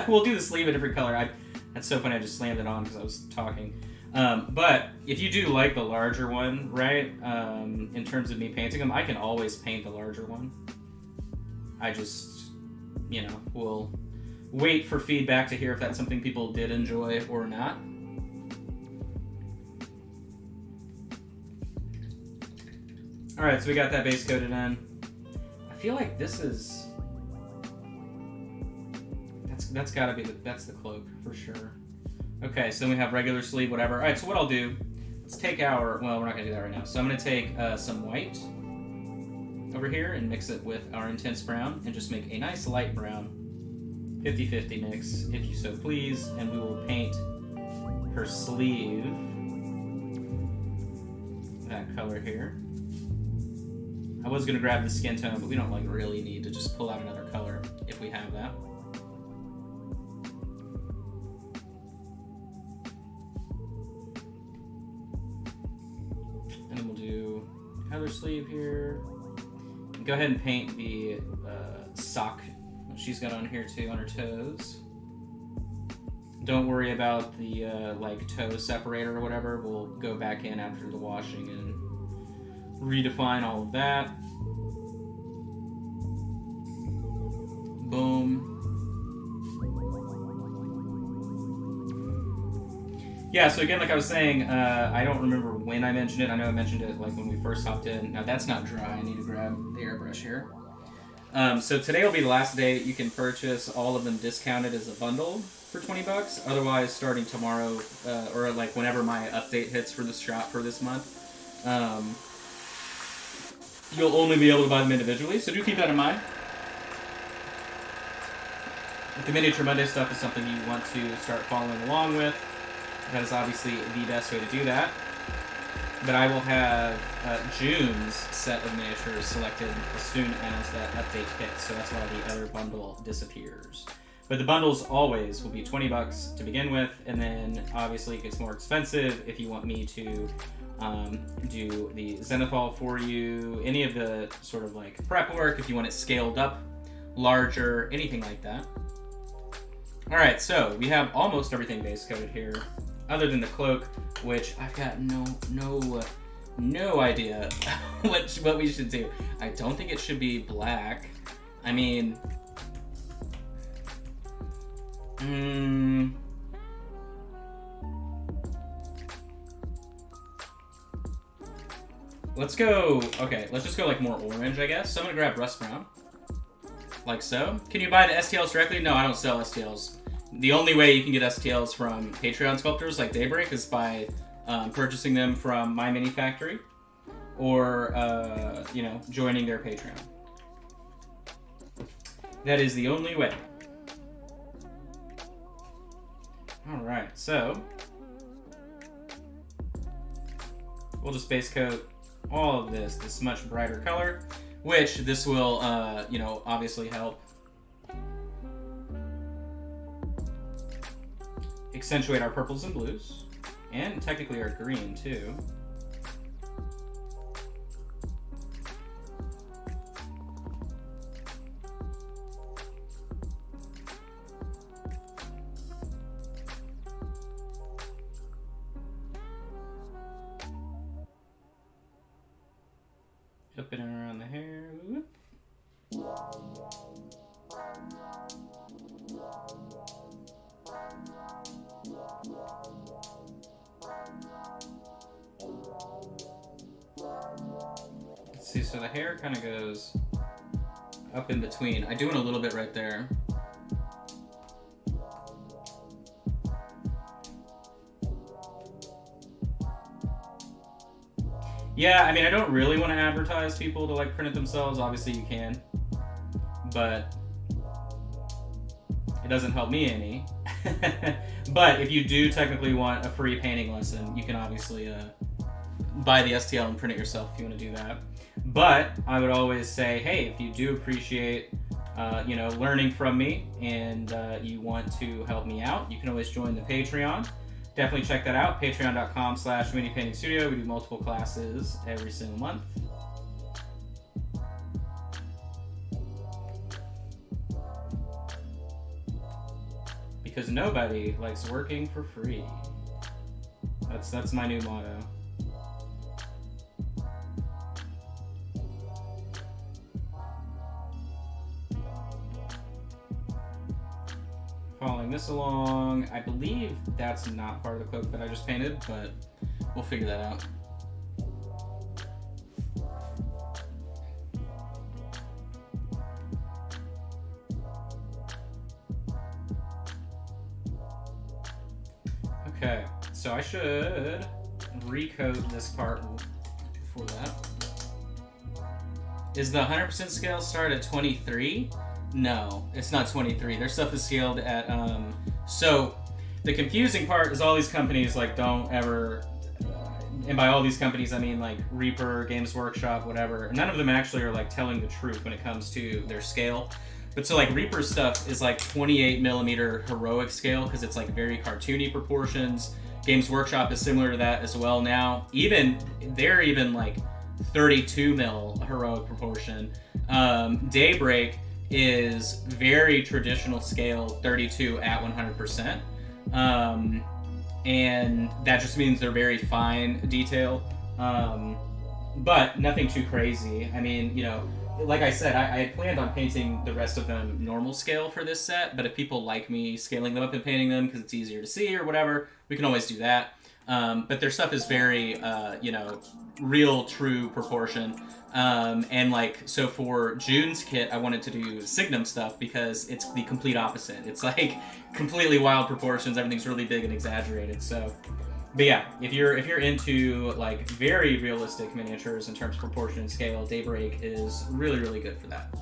We'll do the sleeve a different color. That's so funny, I just slammed it on because I was talking. But if you do like the larger one, right, in terms of me painting them, I can always paint the larger one. I just, you know, will wait for feedback to hear if that's something people did enjoy or not. Alright, so we got that base coated in. I feel like this is... That's gotta be that's the cloak, for sure. Okay, so then we have regular sleeve, whatever. Alright, so what I'll do, let's take our... Well, we're not gonna do that right now. So I'm gonna take some white over here and mix it with our intense brown and just make a nice light brown 50-50 mix, if you so please, and we will paint her sleeve that color here. I was going to grab the skin tone, but we don't like really need to just pull out another color if we have that. And then we'll do color sleeve here. Go ahead and paint the sock she's got on here too, on her toes. Don't worry about the like toe separator or whatever. We'll go back in after the washing and redefine all of that. Boom. Yeah, so again, like I was saying, I don't remember when I mentioned it. I know I mentioned it like when we first hopped in. Now that's not dry. I need to grab the airbrush here. So today will be the last day you can purchase all of them discounted as a bundle for $20. Otherwise, starting tomorrow or like whenever my update hits for this shop for this month, you'll only be able to buy them individually. So do keep that in mind. If the Miniature Monday stuff is something you want to start following along with, that is obviously the best way to do that. But I will have June's set of miniatures selected as soon as that update hits, so that's why the other bundle disappears. But the bundles always will be $20 to begin with, and then obviously it gets more expensive if you want me to do the Zenithal for you, any of the sort of like prep work, if you want it scaled up, larger, anything like that. Alright, so we have almost everything base coated here, other than the cloak, which I've got no idea what we should do. I don't think it should be black. I mean, let's go, okay, let's just go like more orange, I guess. So I'm gonna grab rust brown, like so. Can you buy the STLs directly? No, I don't sell STLs. The only way you can get STLs from Patreon sculptors like Daybreak is by purchasing them from my mini factory or, you know, joining their Patreon. That is the only way. Alright, so we'll just base coat all of this much brighter color, which this will, you know, obviously help accentuate our purples and blues, and technically our green too. Up and around the hair. Whoop. See, so the hair kind of goes up in between. I do it a little bit right there. Yeah, I mean, I don't really want to advertise people to like print it themselves. Obviously you can, but it doesn't help me any. But if you do technically want a free painting lesson, you can obviously buy the STL and print it yourself if you want to do that. But I would always say, hey, if you do appreciate you know, learning from me and you want to help me out, you can always join the Patreon. Definitely check that out, patreon.com/minipaintingstudio. We do multiple classes every single month. Because nobody likes working for free. That's my new motto. Following this along, I believe that's not part of the cloak that I just painted, but we'll figure that out. Okay, so I should recoat this part before that. Is the 100% scale start at 23? No, it's not 23. Their stuff is scaled at, so the confusing part is all these companies like don't ever, and by all these companies I mean like Reaper, Games Workshop, whatever, none of them actually are like telling the truth when it comes to their scale. But so like Reaper's stuff is like 28mm heroic scale because it's like very cartoony proportions. Games Workshop is similar to that as well now. They're even like 32mm heroic proportion. Daybreak is very traditional scale, 32 at 100%. And that just means they're very fine detail, but nothing too crazy. I mean, you know, like I said, I had planned on painting the rest of them normal scale for this set, but if people like me scaling them up and painting them because it's easier to see or whatever, we can always do that. But their stuff is very, real, true proportion. And like, so for June's kit, I wanted to do Signum stuff because it's the complete opposite. It's like completely wild proportions. Everything's really big and exaggerated. So, but yeah, if you're into like very realistic miniatures in terms of proportion and scale, Daybreak is really, really good for that.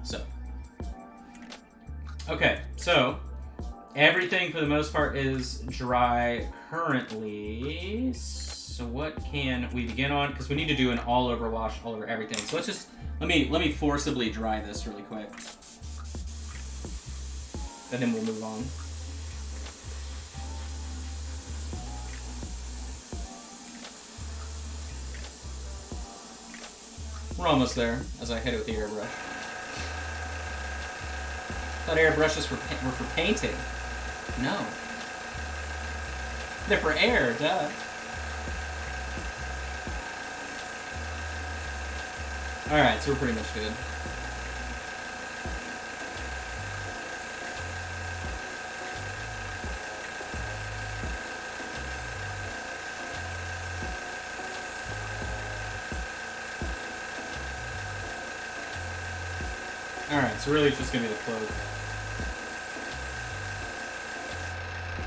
So, okay, so everything for the most part is dry currently. So what can we begin on? Because we need to do an all-over wash all over everything. So let's just let me forcibly dry this really quick, and then we'll move on. We're almost there as I hit it with the airbrush. I thought airbrushes were for painting. No. They're for air, duh. Alright, so we're pretty much good. Alright, so really it's just going to be the cloak.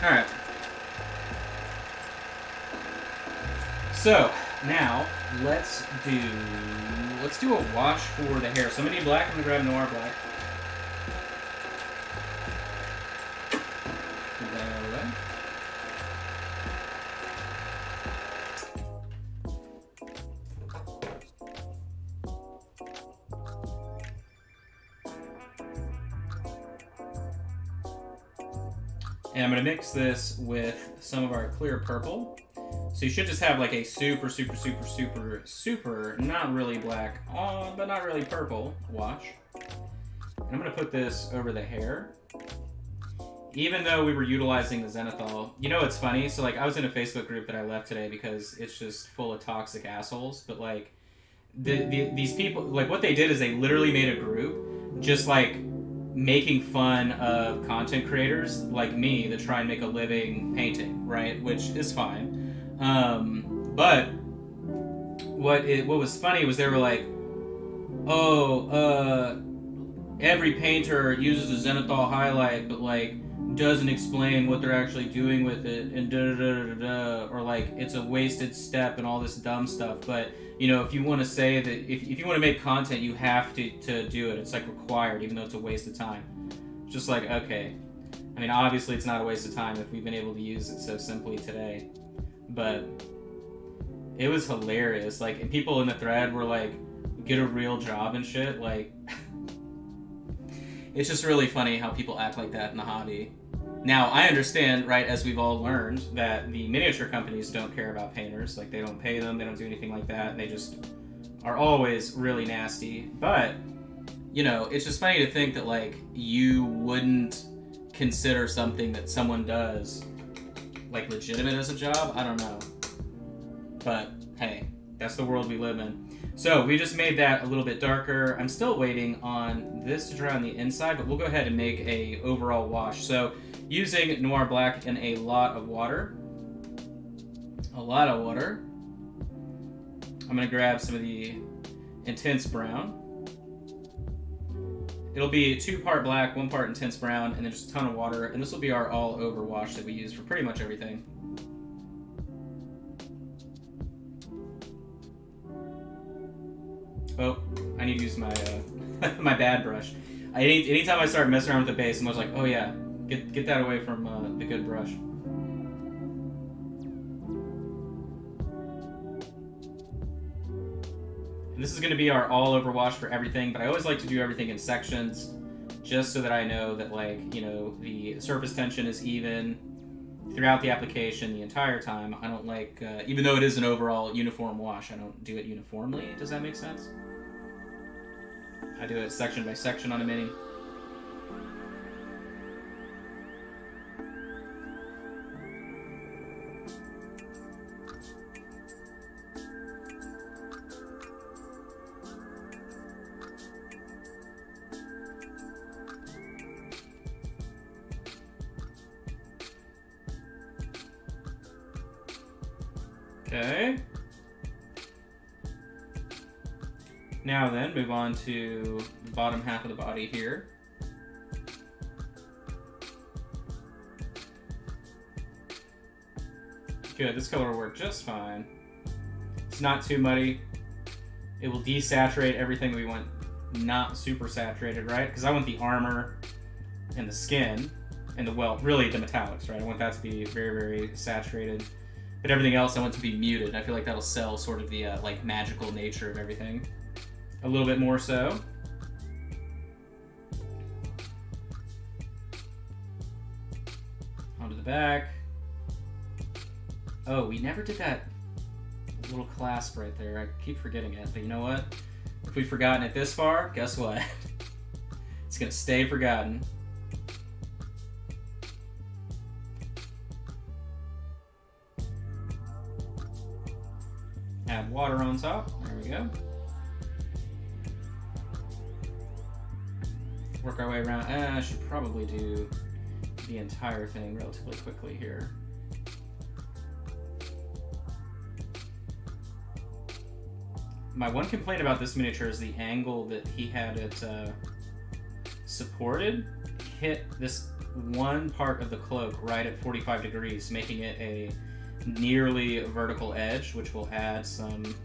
Alright. So, now, let's do a wash for the hair. So I'm going to need black. I'm going to grab Noir Black. Put that out of the way. And I'm going to mix this with some of our clear purple. So you should just have like a super, super, super, super, super, not really black, but not really purple wash. And I'm going to put this over the hair. Even though we were utilizing the zenithal, you know what's funny? So like I was in a Facebook group that I left today because it's just full of toxic assholes. But like these people, like what they did is they literally made a group just like making fun of content creators like me that try and make a living painting, right? Which is fine. But what was funny was they were like, every painter uses a zenithal highlight, but like doesn't explain what they're actually doing with it, and or like it's a wasted step and all this dumb stuff. But you know, if you want to say that if you want to make content, you have to do it. It's like required, even though it's a waste of time. Just like, okay, I mean, obviously it's not a waste of time if we've been able to use it so simply today. But it was hilarious. Like, and people in the thread were like, get a real job and shit. Like, it's just really funny how people act like that in the hobby. Now, I understand, right, as we've all learned, that the miniature companies don't care about painters. Like, they don't pay them, they don't do anything like that. They just are always really nasty. But, you know, it's just funny to think that, like, you wouldn't consider something that someone does like legitimate as a job. I don't know, but hey, that's the world we live in. So we just made that a little bit darker. I'm still waiting on this to dry on the inside, but we'll go ahead and make a overall wash. So using Noir Black and a lot of water, I'm gonna grab some of the intense brown. It'll be 2 part black, 1 part intense brown, and then just a ton of water. And this will be our all-over wash that we use for pretty much everything. Oh, I need to use my my bad brush. Anytime I start messing around with the base, I'm always like, oh yeah, get that away from the good brush. This is going to be our all-over wash for everything, but I always like to do everything in sections, just so that I know that, like, you know, the surface tension is even throughout the application the entire time. I don't like, even though it is an overall uniform wash, I don't do it uniformly. Does that make sense? I do it section by section on a mini. Okay. Now then, move on to the bottom half of the body here. Good, this color will work just fine. It's not too muddy. It will desaturate everything we want not super saturated, right? Because I want the armor and the skin and the, well, really the metallics, right? I want that to be very, very saturated. But everything else I want to be muted. I feel like that'll sell sort of the like magical nature of everything. A little bit more so. Onto the back. Oh, we never did that little clasp right there. I keep forgetting it, but you know what? If we've forgotten it this far, guess what? It's gonna stay forgotten. Add water on top. There we go. Work our way around. I should probably do the entire thing relatively quickly here. My one complaint about this miniature is the angle that he had it supported hit this one part of the cloak right at 45 degrees, making it a nearly vertical edge, which will add some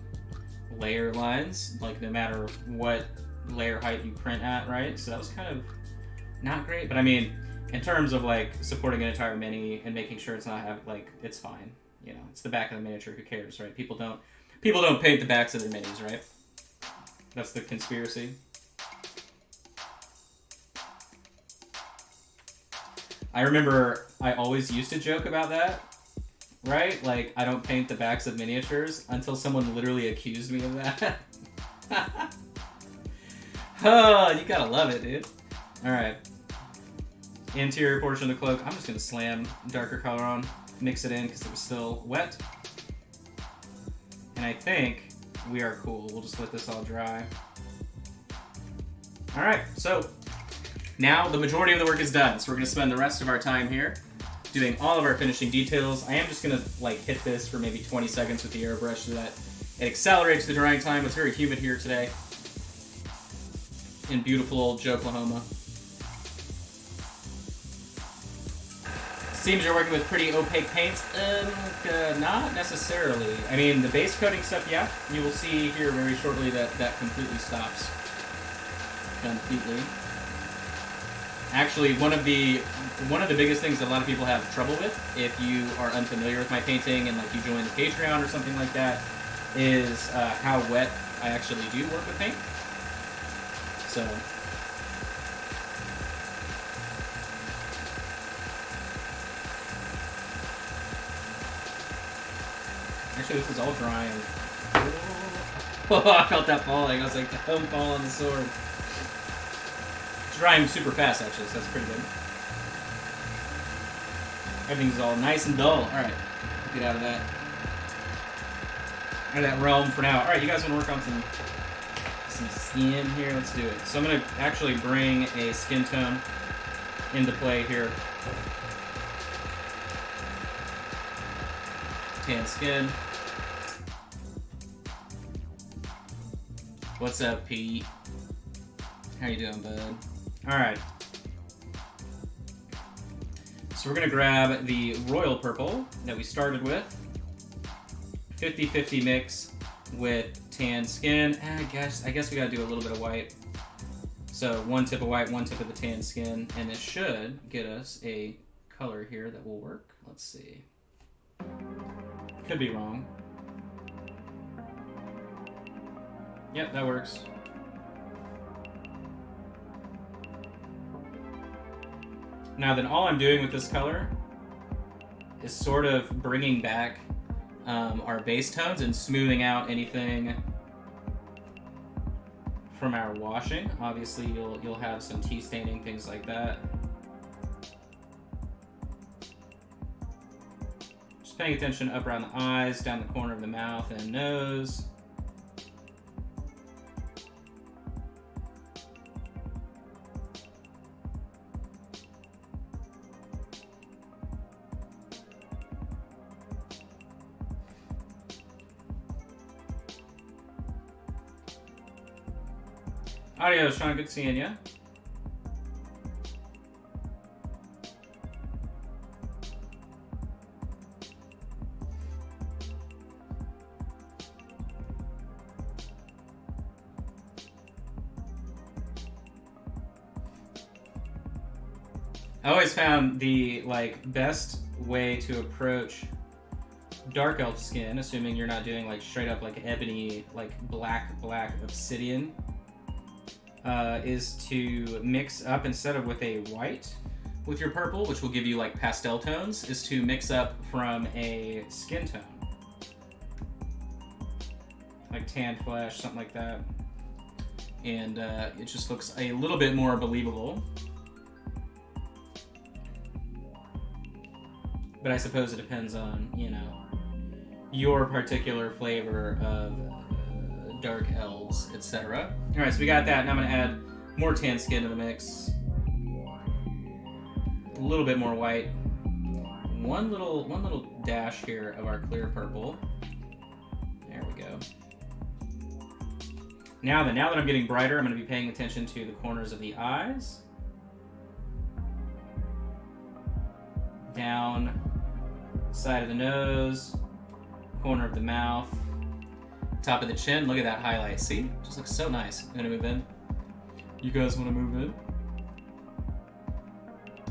layer lines, like no matter what layer height you print at, right? So that was kind of not great, but I mean, in terms of like supporting an entire mini and making sure it's not like it's fine, you know, it's the back of the miniature, who cares, right? People don't paint the backs of their minis, right? That's the conspiracy. I remember I always used to joke about that, right? Like, I don't paint the backs of miniatures until someone literally accused me of that. Oh, you gotta love it, dude. Alright. Interior portion of the cloak. I'm just gonna slam darker color on, mix it in because it was still wet. And I think we are cool. We'll just let this all dry. Alright, so now the majority of the work is done. So we're gonna spend the rest of our time here doing all of our finishing details. I am just gonna like hit this for maybe 20 seconds with the airbrush so that it accelerates the drying time. It's very humid here today in beautiful old Joklahoma. Seems you're working with pretty opaque paints. Not necessarily. I mean, the base coating stuff, yeah. You will see here very shortly that that completely stops. Completely. Actually, one of the biggest things that a lot of people have trouble with, if you are unfamiliar with my painting and like you join the Patreon or something like that, is how wet I actually do work with paint. So. Actually, this is all drying. Oh, I felt that falling. I was like, don't fall on the sword. It's drying super fast, actually, so that's pretty good. Everything's all nice and dull. Alright, get out of that. Out of that realm for now. Alright, you guys want to work on some skin here? Let's do it. So I'm going to actually bring a skin tone into play here. Tan skin. What's up, Pete? How you doing, bud? Alright. So we're going to grab the Royale Purple that we started with. 50-50 mix with tan skin. And I guess we got to do a little bit of white. So one tip of white, one tip of the tan skin. And this should get us a color here that will work. Let's see. Could be wrong. Yep, that works. Now then, all I'm doing with this color is sort of bringing back our base tones and smoothing out anything from our washing. Obviously, you'll have some tea staining, things like that. Just paying attention up around the eyes, down the corner of the mouth and nose. Adios, Sean. Good seeing you. I always found the best way to approach dark elf skin, assuming you're not doing straight up ebony black obsidian, is to mix up, instead of with a white with your purple, which will give you pastel tones, is to mix up from a skin tone, like tan flesh, something like that, and it just looks a little bit more believable. But I suppose it depends on, your particular flavor of dark elves, etc. Alright, so we got that. Now I'm going to add more tan skin to the mix. A little bit more white. One little dash here of our clear purple. There we go. Now that I'm getting brighter, I'm going to be paying attention to the corners of the eyes. Down side of the nose, corner of the mouth, top of the chin. Look at that highlight. See? Just looks so nice. I'm gonna move in. You guys want to move in?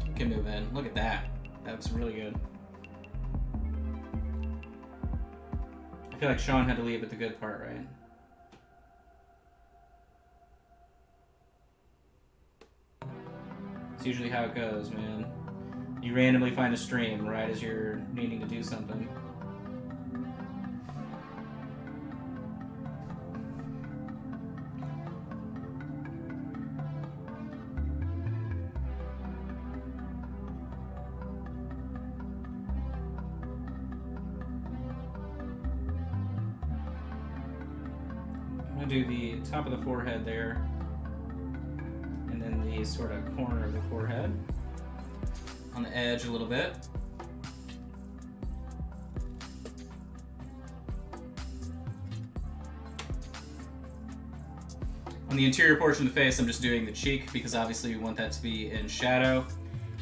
You can move in. Look at that. That looks really good. I feel like Sean had to leave at the good part, right? It's usually how it goes, man. You randomly find a stream right as you're needing to do something. I'm gonna do the top of the forehead there, and then the sort of corner of the forehead. On the edge a little bit. On the interior portion of the face, I'm just doing the cheek because obviously we want that to be in shadow.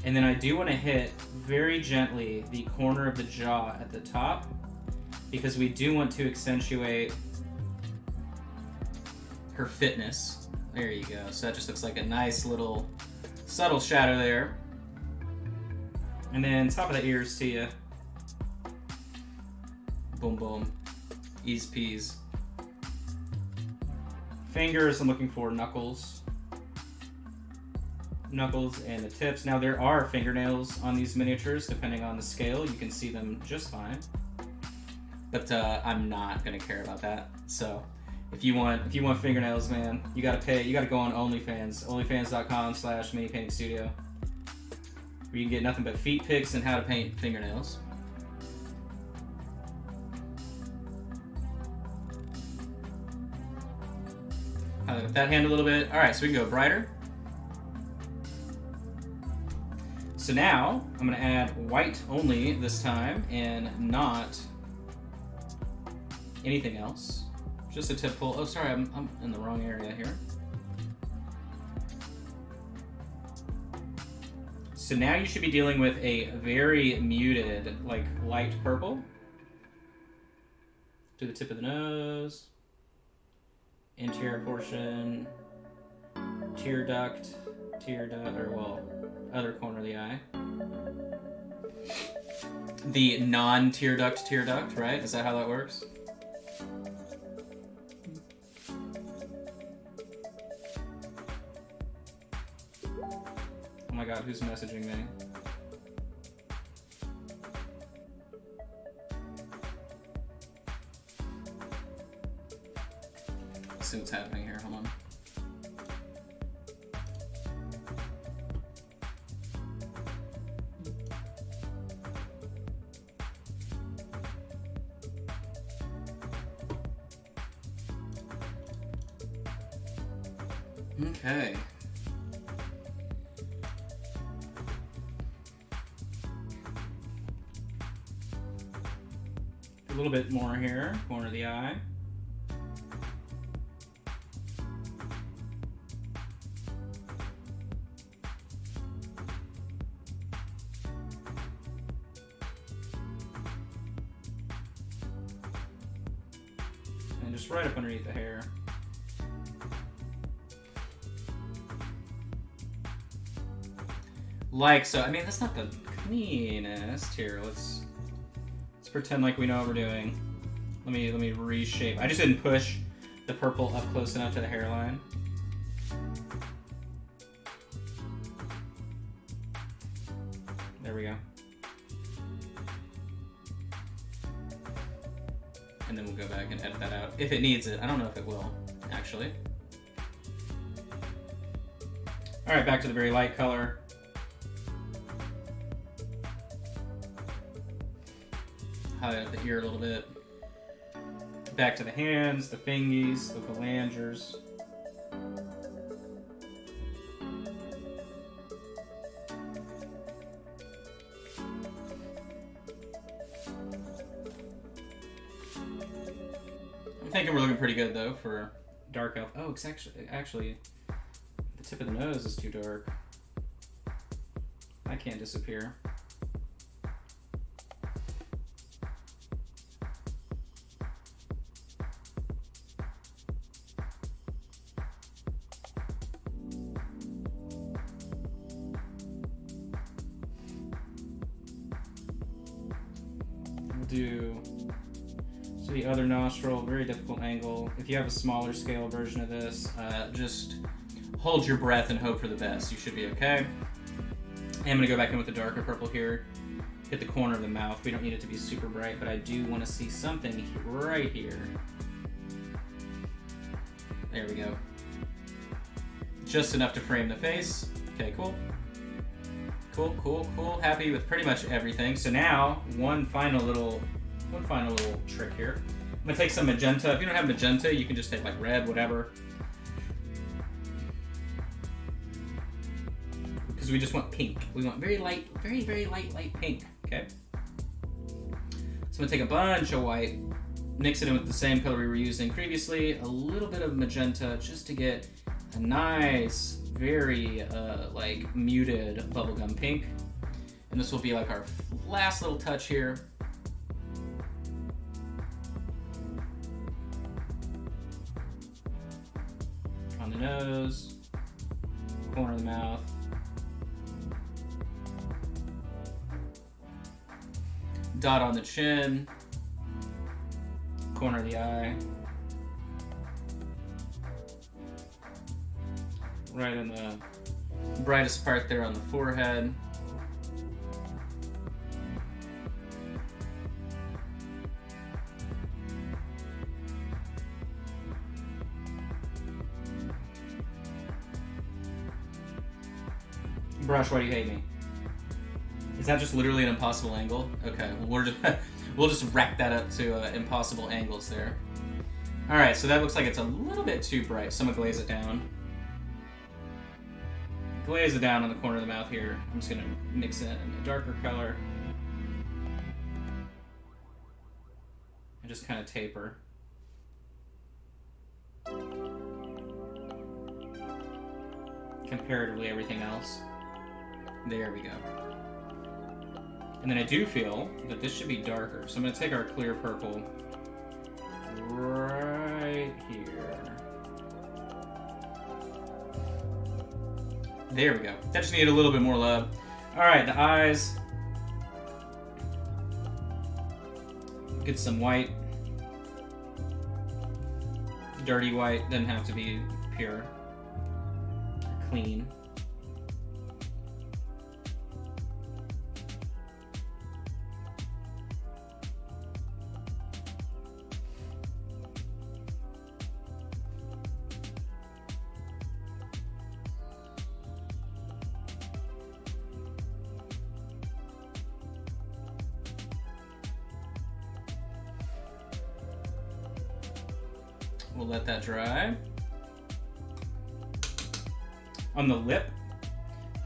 And then I do want to hit very gently the corner of the jaw at the top because we do want to accentuate her fitness. There you go. So that just looks like a nice little subtle shadow there. And then top of the ears to you. Boom, boom. Ease peas. Fingers, I'm looking for knuckles. Knuckles and the tips. Now there are fingernails on these miniatures, depending on the scale. You can see them just fine. But I'm not gonna care about that. So if you want fingernails, man, you gotta pay. You gotta go on OnlyFans. OnlyFans.com/minipaintingstudio. Where you can get nothing but feet pics and how to paint fingernails. Highlight up that hand a little bit. Alright, so we can go brighter. So now, I'm going to add white only this time, and not anything else. Just a tipful. Oh, sorry, I'm in the wrong area here. So now you should be dealing with a very muted, light purple. To the tip of the nose. Interior portion. Tear duct, other corner of the eye. The non-tear duct, right? Is that how that works? Oh my god, who's messaging me? Let's see what's happening here, hold on. Okay. A little bit more here, corner of the eye. just right up underneath the hair. Like so. I mean, that's not the cleanest. Here, let's pretend like we know what we're doing. Let me reshape. I just didn't push the purple up close enough to the hairline. There we go. And then we'll go back and edit that out if it needs it. I don't know if it will, actually. All right, back to the very light color. Highlight the ear a little bit. Back to the hands, the fingies, the phalangers. I'm thinking we're looking pretty good though for dark elf. Oh, it's actually the tip of the nose is too dark. I can't disappear. Do so the other nostril, very difficult angle. If you have a smaller scale version of this, just hold your breath and hope for the best. You should be okay. And I'm gonna go back in with the darker purple here. Hit the corner of the mouth. We don't need it to be super bright, but I do want to see something right here. There we go. Just enough to frame the face. Okay, cool. Cool, cool, cool. Happy with pretty much everything. So now, one final little trick here. I'm gonna take some magenta. If you don't have magenta, you can just take like red, whatever. Because we just want pink. We want very light, very light pink. Okay. So I'm gonna take a bunch of white, mix it in with the same color we were using previously, a little bit of magenta, just to get a nice, very like muted bubblegum pink. And this will be like our last little touch here. On the nose, corner of the mouth. Dot on the chin, corner of the eye. Right in the brightest part there on the forehead. Brush, why do you hate me? Is that just literally an impossible angle? Okay, well we'll just rack that up to impossible angles there. All right, so that looks like it's a little bit too bright. So I'm gonna glaze it down. Glaze it down on the corner of the mouth here. I'm just gonna mix in a darker color. And just kind of taper. Comparatively everything else. There we go. And then I do feel that this should be darker. So I'm gonna take our clear purple right here. There we go. That just needed a little bit more love. All right, the eyes. Get some white. Dirty white, doesn't have to be pure. Clean. We'll let that dry. On the lip,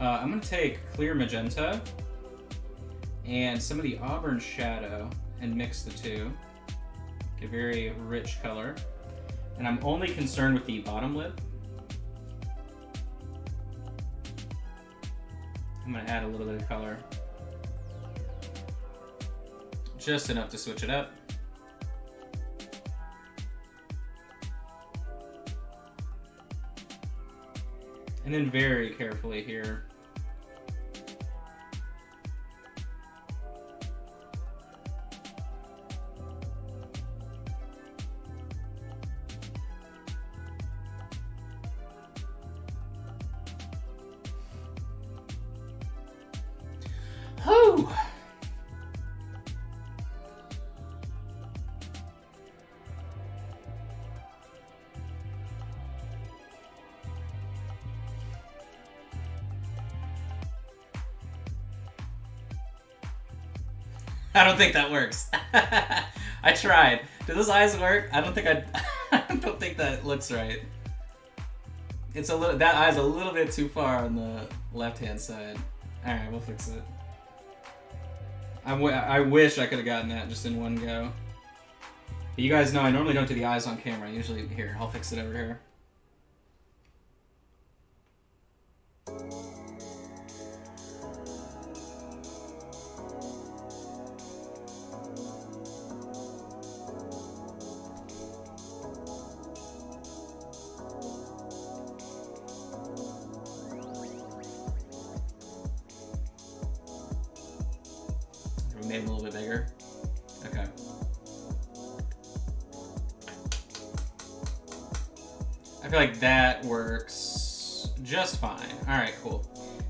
I'm going to take clear magenta and some of the auburn shadow and mix the two. Get a very rich color. And I'm only concerned with the bottom lip. I'm going to add a little bit of color. Just enough to switch it up. And then very carefully here. Whew! I don't think that works. I tried. Do those eyes work? I don't think I don't think that looks right. It's a little. That eye's a little bit too far on the left-hand side. All right, we'll fix it. I wish I could have gotten that just in one go. But you guys know I normally don't do the eyes on camera. Usually here, I'll fix it over here. Made it a little bit bigger. Okay. I feel like that works just fine. Alright, cool.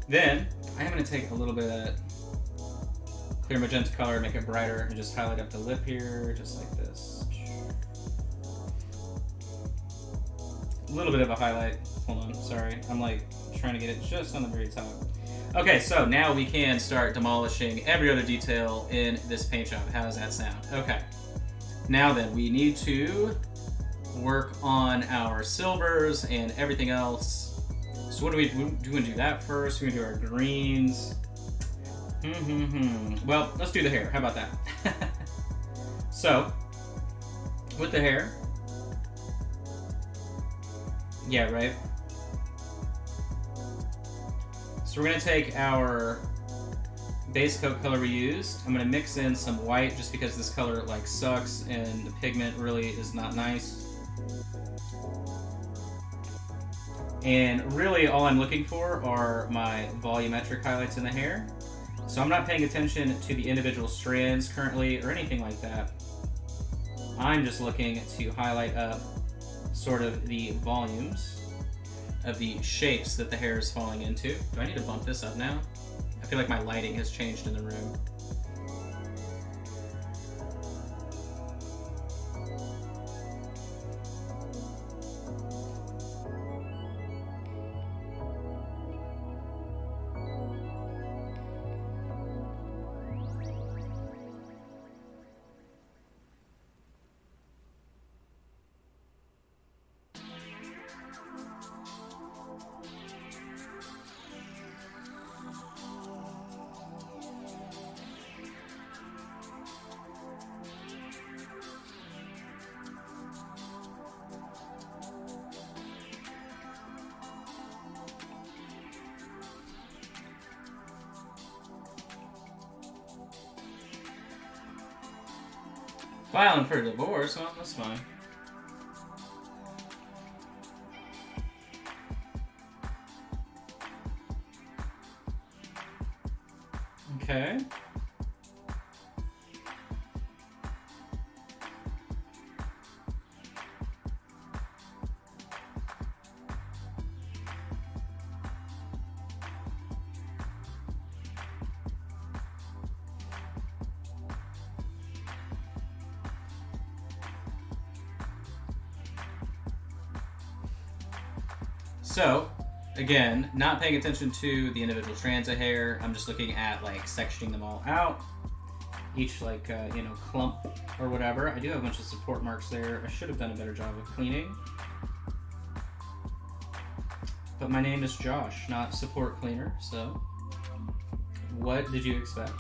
Then, I am going to take a little bit of that clear magenta color, make it brighter, and just highlight up the lip here, just like this. A little bit of a highlight. Hold on, sorry. I'm like trying to get it just on the very top. Okay, so now we can start demolishing every other detail in this paint job. How does that sound? Okay. Now then, we need to work on our silvers and everything else. So what do we do that first? We're gonna do our greens. Well, let's do the hair. How about that? So, with the hair. Yeah, right? So we're going to take our base coat color we used. I'm going to mix in some white just because this color like sucks and the pigment really is not nice. And really all I'm looking for are my volumetric highlights in the hair. So I'm not paying attention to the individual strands currently or anything like that. I'm just looking to highlight up sort of the volumes of the shapes that the hair is falling into. Do I need to bump this up now? I feel like my lighting has changed in the room. Filing for divorce, well, that's fine. Okay. So, again, not paying attention to the individual strands of hair. I'm just looking at like sectioning them all out. Each like, you know, clump or whatever. I do have a bunch of support marks there. I should have done a better job of cleaning. But my name is Josh, not support cleaner, so what did you expect?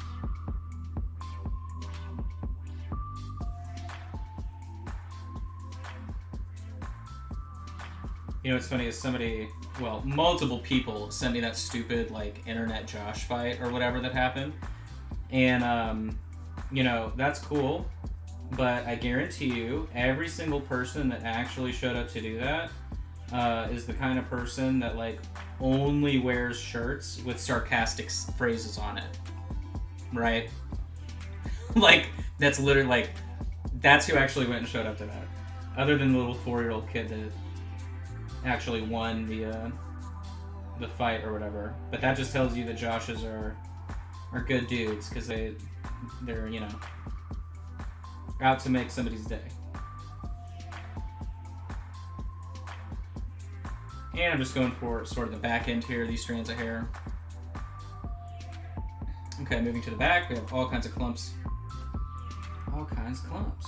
You know what's funny is somebody, well, multiple people sent me that stupid, like, internet Josh fight or whatever that happened. And, you know, that's cool. But I guarantee you, every single person that actually showed up to do that is the kind of person that, like, only wears shirts with sarcastic phrases on it, right? Like, that's literally, like, that's who actually went and showed up to that. Other than the little 4-year-old kid that actually won the fight or whatever. But that just tells you that Joshes are good dudes, because they're, you know, out to make somebody's day. And I'm just going for sort of the back end here, these strands of hair. Okay, moving to the back, we have all kinds of clumps. All kinds of clumps.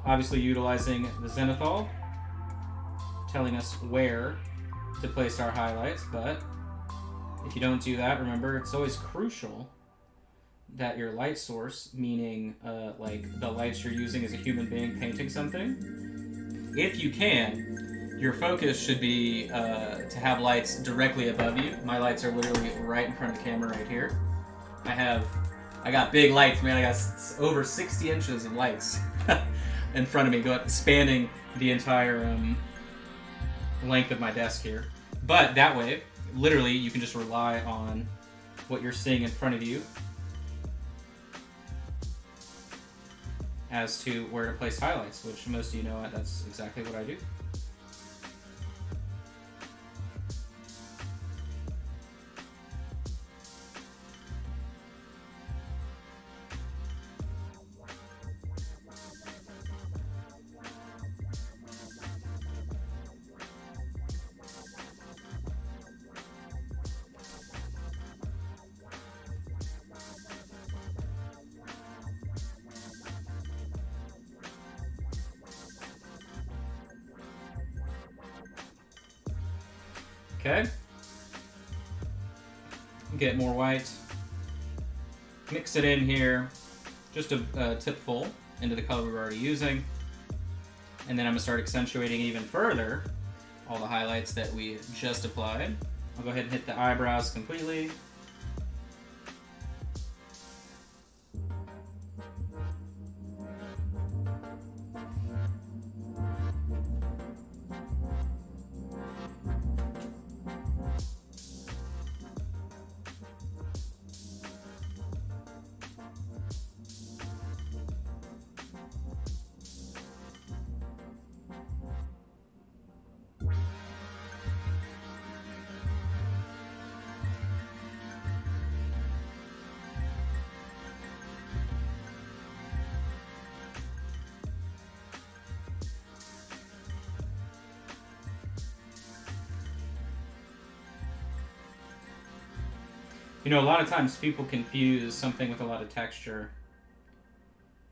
Obviously utilizing the zenithal, telling us where to place our highlights, but if you don't do that, remember, it's always crucial that your light source, meaning like the lights you're using as a human being painting something, if you can, your focus should be to have lights directly above you. My lights are literally right in front of the camera right here. I got big lights, man. I got over 60 inches of lights in front of me, spanning the entire length of my desk here. But that way, literally, you can just rely on what you're seeing in front of you as to where to place highlights, which most of you know that's exactly what I do. Okay. Get more white. Mix it in here, just a tipful into the color we're already using. And then I'm going to start accentuating even further all the highlights that we just applied. I'll go ahead and hit the eyebrows completely. You know, a lot of times people confuse something with a lot of texture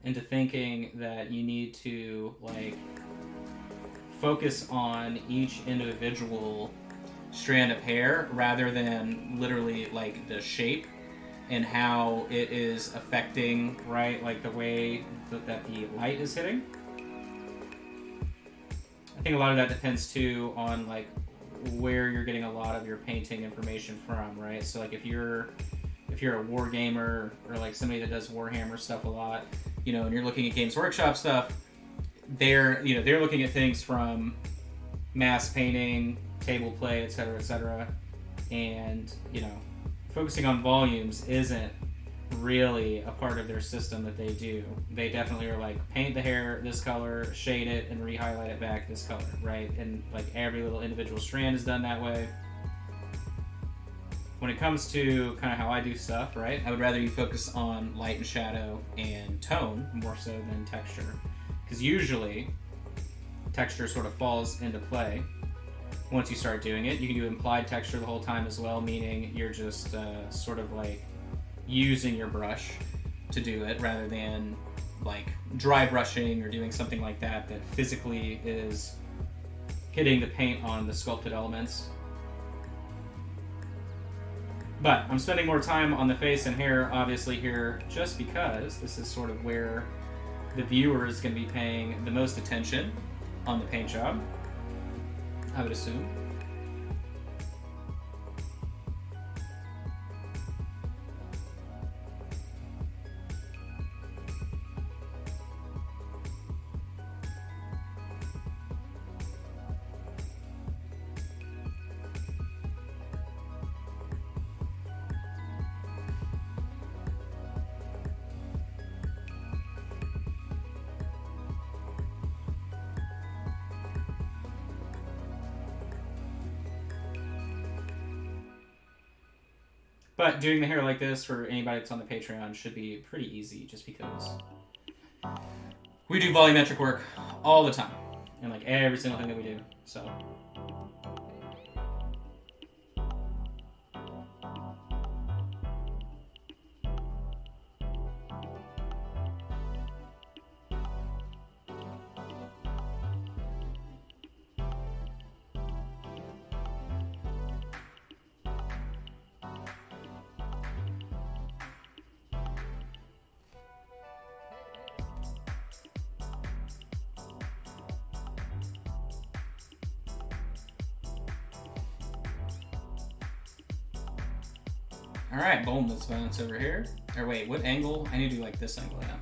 into thinking that you need to, like, focus on each individual strand of hair rather than literally, like, the shape and how it is affecting, right, like, the way that the light is hitting. I think a lot of that depends, too, on, like, where you're getting a lot of your painting information from, right? So like if you're a war gamer or like somebody that does Warhammer stuff a lot, you know, and you're looking at Games Workshop stuff, they're looking at things from mass painting, table play, etc., and you know, focusing on volumes isn't really a part of their system that they do. They definitely are like, paint the hair this color, shade it, and re-highlight it back this color, right? And like every little individual strand is done that way. When it comes to kind of how I do stuff, right, I would rather you focus on light and shadow and tone more so than texture, because usually texture sort of falls into play once you start doing it. You can do implied texture the whole time as well, meaning you're just sort of like using your brush to do it rather than like dry brushing or doing something like that that physically is hitting the paint on the sculpted elements. But I'm spending more time on the face and hair obviously here just because this is sort of where the viewer is going to be paying the most attention on the paint job, I would assume. But doing the hair like this for anybody that's on the Patreon should be pretty easy, just because we do volumetric work all the time, and like every single thing that we do. So. Alright, boom, let's bounce over here. Or wait, what angle? I need to do like this angle, yeah.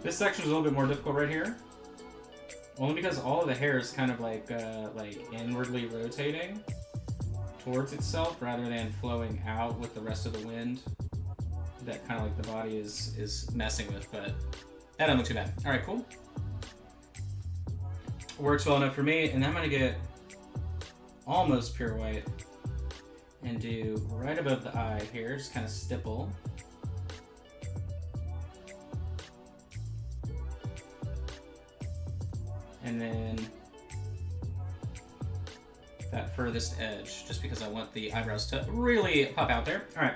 This section is a little bit more difficult right here, only because all of the hair is kind of like inwardly rotating towards itself rather than flowing out with the rest of the wind that kind of like the body is messing with, but that doesn't look too bad. All right, cool. Works well enough for me, and I'm gonna get almost pure white and do right above the eye here, just kind of stipple. And then that furthest edge, just because I want the eyebrows to really pop out there. All right,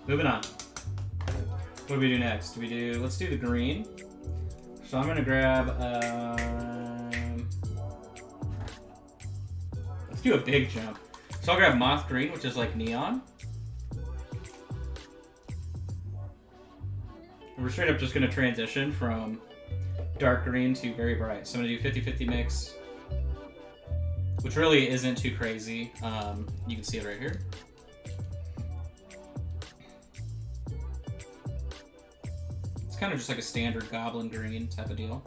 moving on. What do we do next? Let's do the green. So I'm gonna grab, let's do a big jump. So I'll grab moth green, which is like neon. And we're straight up just gonna transition from dark green to very bright. So I'm gonna do 50-50 mix, which really isn't too crazy. You can see it right here. It's kind of just like a standard goblin green type of deal.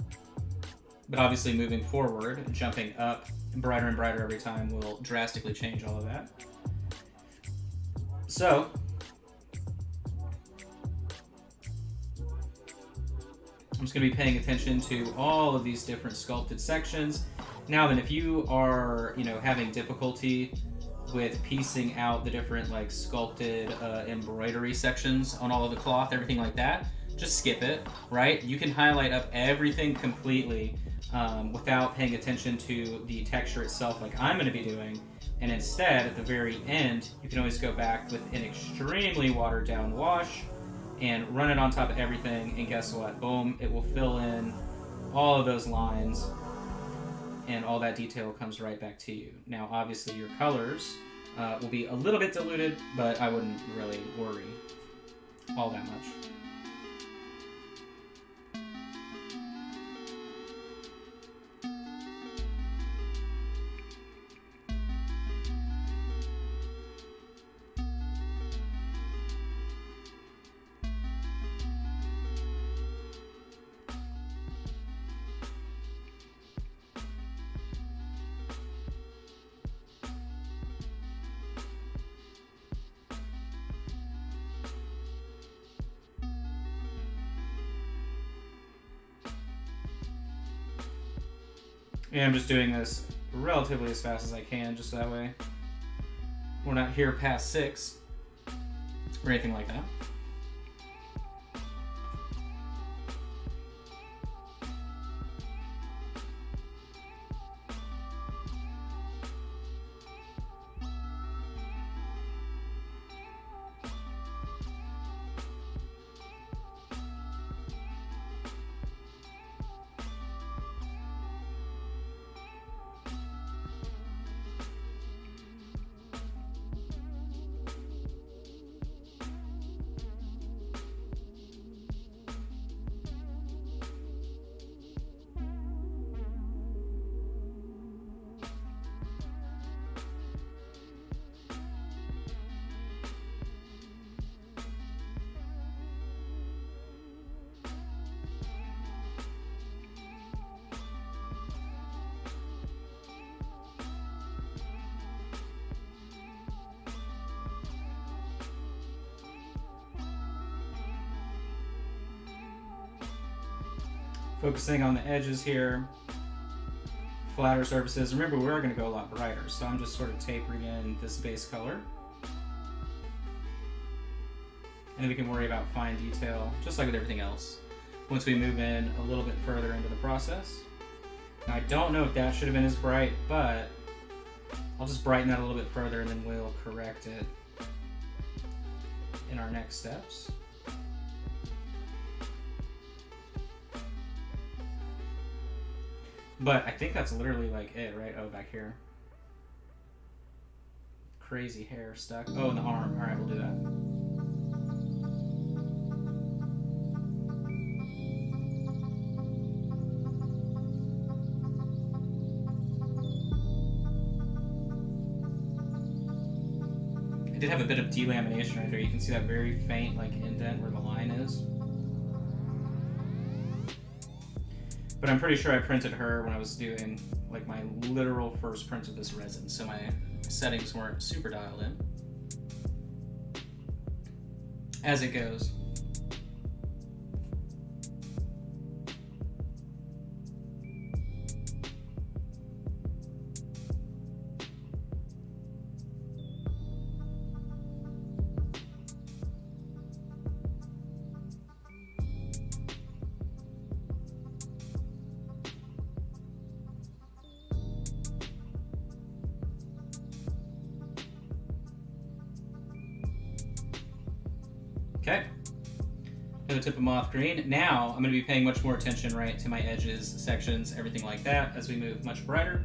But obviously moving forward, jumping up brighter and brighter every time will drastically change all of that. So I'm just going to be paying attention to all of these different sculpted sections. Now then, if you are, having difficulty with piecing out the different like sculpted embroidery sections on all of the cloth, everything like that, just skip it, right? You can highlight up everything completely without paying attention to the texture itself like I'm going to be doing. And instead, at the very end, you can always go back with an extremely watered down wash and run it on top of everything, and guess what? Boom, it will fill in all of those lines, and all that detail comes right back to you. Now, obviously, your colors will be a little bit diluted, but I wouldn't really worry all that much. And I'm just doing this relatively as fast as I can, just so that way we're not here past 6 or anything like that. Focusing on the edges here, flatter surfaces. Remember, we are going to go a lot brighter, so I'm just sort of tapering in this base color. And then we can worry about fine detail, just like with everything else, once we move in a little bit further into the process. Now, I don't know if that should have been as bright, but I'll just brighten that a little bit further, and then we'll correct it in our next steps. But I think that's literally like it, right? Oh, back here. Crazy hair stuck. Oh, in the arm. Alright, we'll do that. I did have a bit of delamination right there. You can see that very faint like indent where the line is. But I'm pretty sure I printed her when I was doing like my literal first print of this resin, so my settings weren't super dialed in. As it goes. Okay, and the tip of moth green. Now I'm going to be paying much more attention, right, to my edges, sections, everything like that as we move much brighter.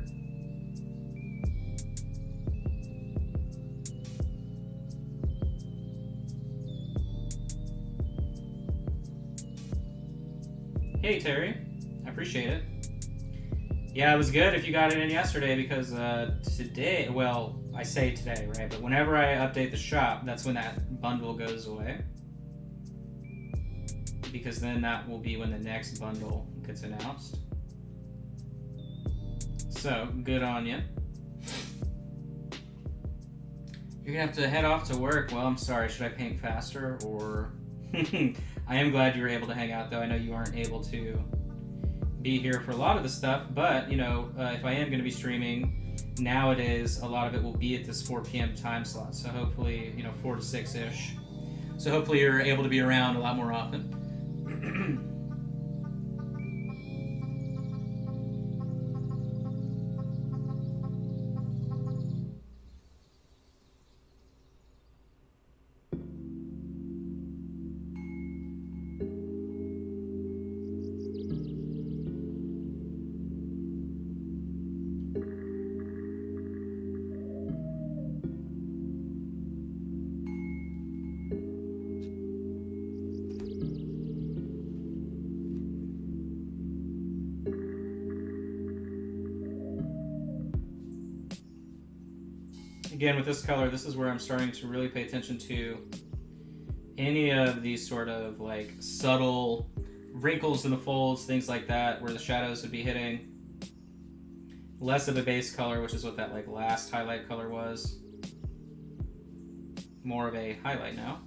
Hey Terry, I appreciate it. Yeah, it was good if you got it in yesterday because today, well, I say today, right, but whenever I update the shop, that's when that bundle goes away. Because then that will be when the next bundle gets announced. So, good on you. You're gonna have to head off to work. Well, I'm sorry, should I paint faster or... I am glad you were able to hang out though. I know you aren't able to be here for a lot of the stuff, but you know, if I am gonna be streaming, nowadays a lot of it will be at this 4 p.m. time slot. So hopefully, you know, 4 to 6-ish. So hopefully you're able to be around a lot more often. Again, with this color, this is where I'm starting to really pay attention to any of these sort of like subtle wrinkles in the folds, things like that, where the shadows would be hitting. Less of a base color, which is what that like last highlight color was. More of a highlight now.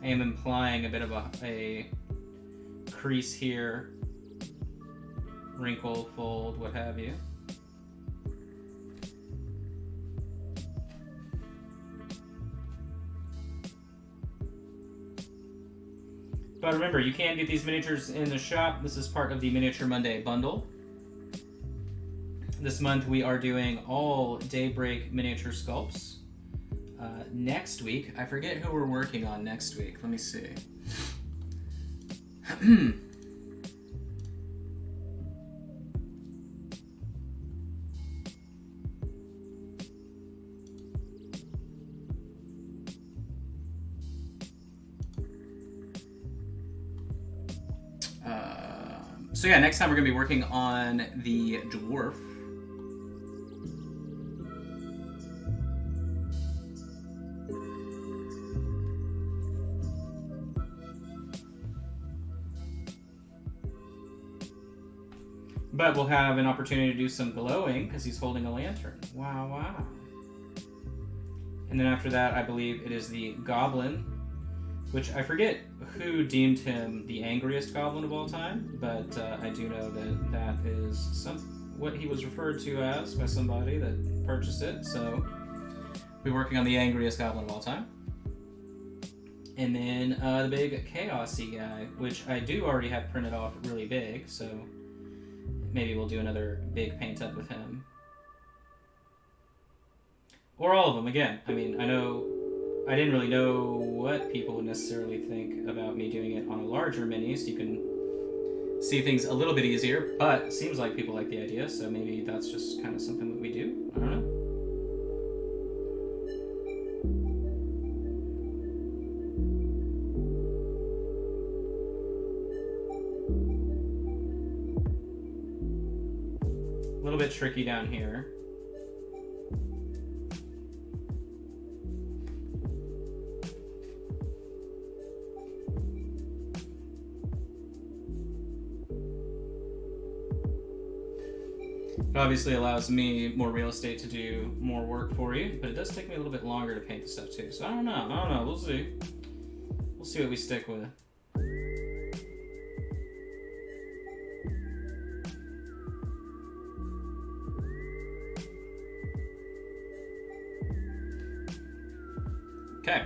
I am implying a bit of a crease here, wrinkle, fold, what have you. But remember, you can get these miniatures in the shop. This is part of the Miniature Monday bundle. This month we are doing all Daybreak miniature sculpts. Next week, I forget who we're working on next week. Let me see. So yeah, next time we're going to be working on the dwarf. But we'll have an opportunity to do some glowing because he's holding a lantern. Wow, wow. And then after that, I believe it is the goblin, which I forget who deemed him the angriest goblin of all time, but I do know that that is what he was referred to as by somebody that purchased it. So we're working on the angriest goblin of all time. And then the big chaosy guy, which I do already have printed off really big, so maybe we'll do another big paint up with him. Or all of them, again. I mean, I didn't really know what people would necessarily think about me doing it on a larger mini, so you can see things a little bit easier, but it seems like people like the idea, so maybe that's just kind of something that we do. I don't know. A little bit tricky down here. It obviously allows me more real estate to do more work for you, but it does take me a little bit longer to paint the stuff too. So I don't know. We'll see. We'll see what we stick with. Okay.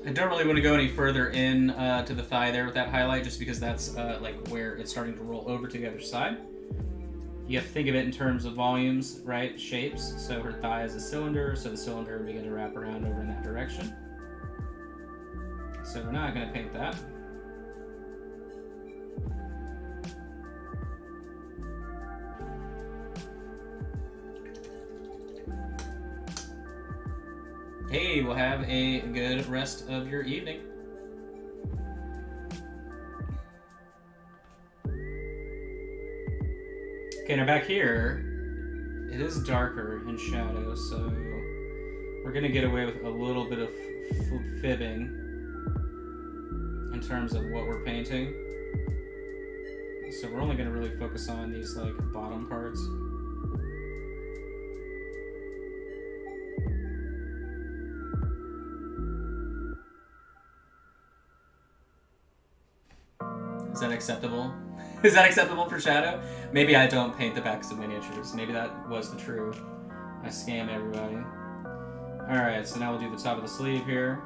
I don't really want to go any further in to the thigh there with that highlight, just because that's like where it's starting to roll over to the other side. You have to think of it in terms of volumes, right? Shapes. So her thigh is a cylinder, so the cylinder will begin to wrap around over in that direction. So we're not going to paint that. Hey, we'll have a good rest of your evening. Okay, now back here, it is darker in shadow, so we're gonna get away with a little bit of fibbing in terms of what we're painting. So we're only gonna really focus on these like bottom parts. Is that acceptable? Is that acceptable for shadow? Maybe I don't paint the backs of miniatures. Maybe that was the truth. I scam everybody. Alright, so now we'll do the top of the sleeve here.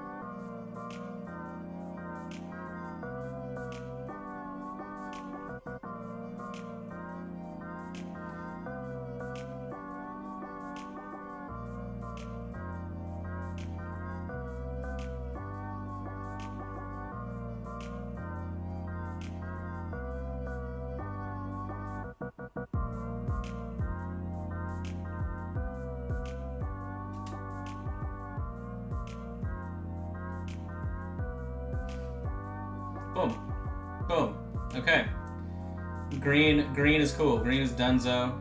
Boom. Boom. Okay. Green is cool. Green is dunzo.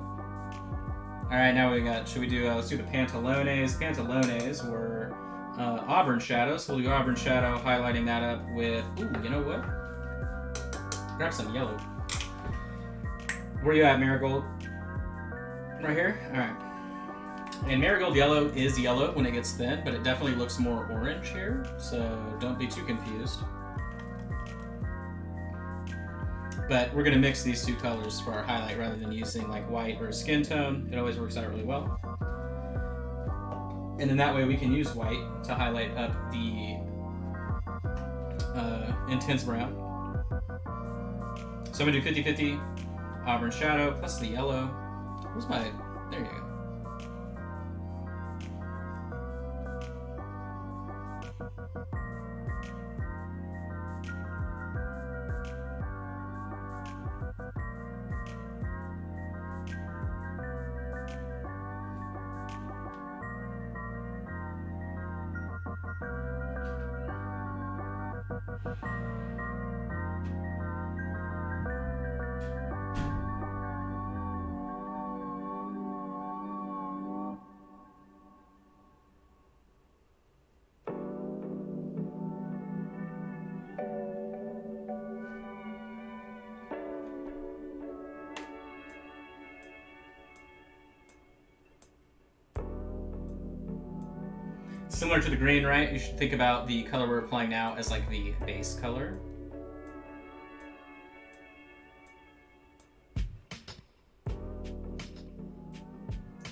Alright, now we got, should we do, let's do the Pantalones. Pantalones were Auburn Shadow, so we'll do Auburn Shadow, highlighting that up with, ooh, you know what? Grab some yellow. Where you at, Marigold? Right here? Alright. And Marigold Yellow is yellow when it gets thin, but it definitely looks more orange here, so don't be too confused. But we're going to mix these two colors for our highlight rather than using like white or a skin tone. It always works out really well. And then that way we can use white to highlight up the intense brown. So I'm going to do 50-50 Auburn Shadow plus the yellow. Where's my... There you go. Similar to the green, right? You should think about the color we're applying now as like the base color.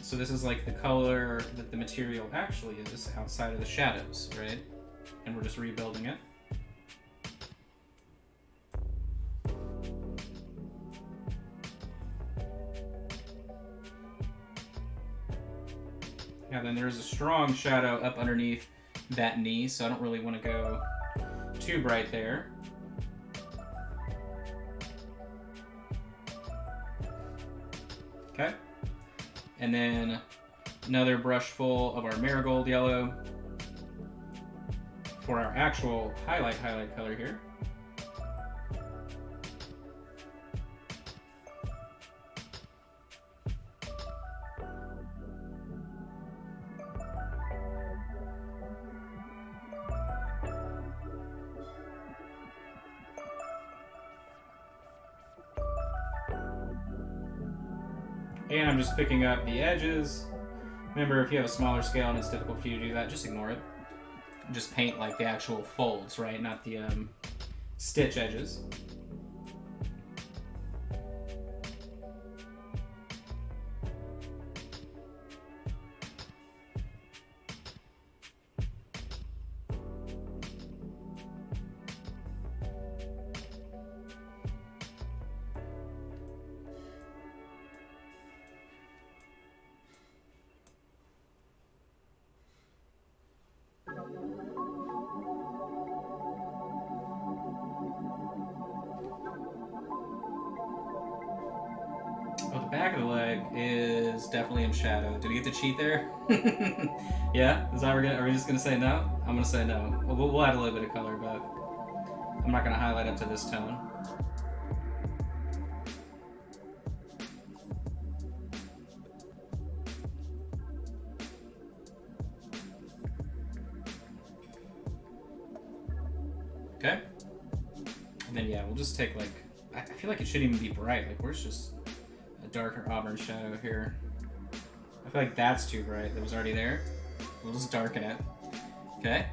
So this is like the color that the material actually is outside of the shadows, right? And we're just rebuilding it. Yeah, then there's a strong shadow up underneath that knee, so I don't really want to go too bright there. Okay. And then another brush full of our Marigold Yellow for our actual highlight color here. And I'm just picking up the edges. Remember, if you have a smaller scale and it's difficult for you to do that, just ignore it. Just paint like the actual folds, right? Not the stitch edges. Back of the leg is definitely in shadow. Did we get to cheat there? Yeah? Is that are we just gonna say no? I'm gonna say no. We'll add a little bit of color, but I'm not gonna highlight up to this tone. Okay. And then yeah, we'll just take like, I feel like it shouldn't even be bright. Like where's just a darker auburn shadow here. I feel like that's too bright. That was already there. We'll just darken it. Okay.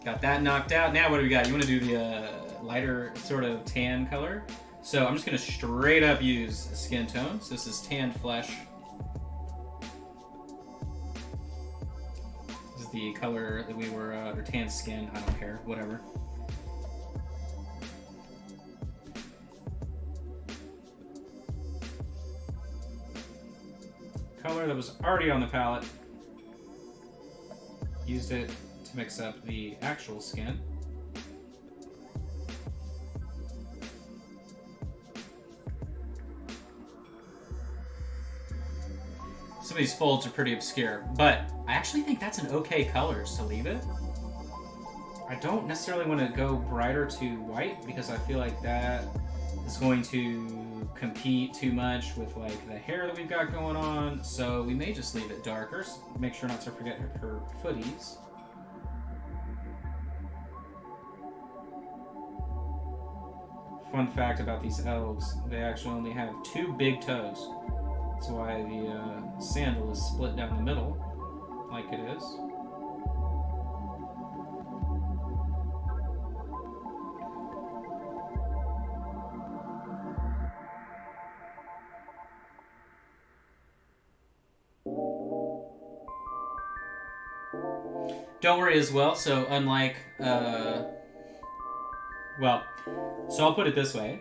Got that knocked out. Now what do we got? You want to do the lighter sort of tan color. So I'm just going to straight up use a skin tone. So this is tanned flesh. This is the color that we were, or tanned skin. I don't care. Whatever. Color that was already on the palette. Used it to mix up the actual skin. Some of these folds are pretty obscure, but I actually think that's an okay color to leave it. I don't necessarily want to go brighter to white because I feel like that is going to compete too much with like the hair that we've got going on, so we may just leave it darker. So make sure not to forget her footies. Fun fact about these elves, they actually only have 2 big toes. That's why the sandal is split down the middle, like it is. Don't worry as well, so unlike, well, so I'll put it this way.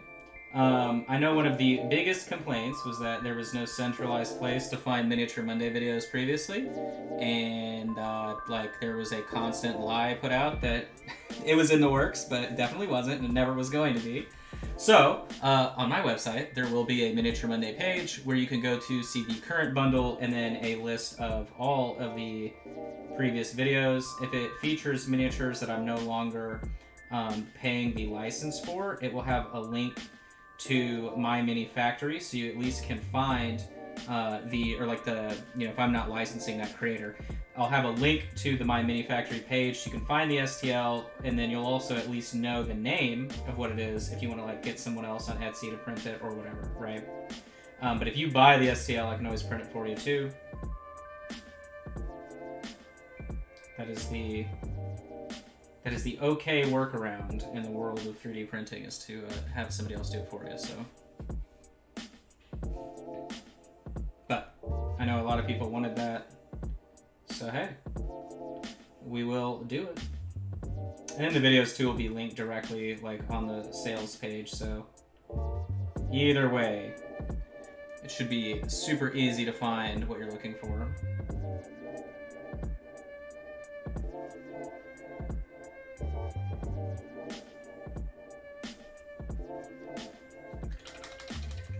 I know one of the biggest complaints was that there was no centralized place to find Miniature Monday videos previously, and like there was a constant lie put out that it was in the works, but it definitely wasn't, and it never was going to be. So, on my website, there will be a Miniature Monday page where you can go to see the current bundle and then a list of all of the previous videos. If it features miniatures that I'm no longer paying the license for, it will have a link to my mini factory, so you at least can find if I'm not licensing that creator, I'll have a link to the My Mini Factory page. So you can find the STL, and then you'll also at least know the name of what it is if you want to like get someone else on Etsy to print it or whatever, right? But if you buy the STL, I can always print it for you too. That is the okay workaround in the world of 3D printing, is to have somebody else do it for you. So, but I know a lot of people wanted that, so hey, we will do it. And then the videos too will be linked directly like on the sales page, so either way, it should be super easy to find what you're looking for.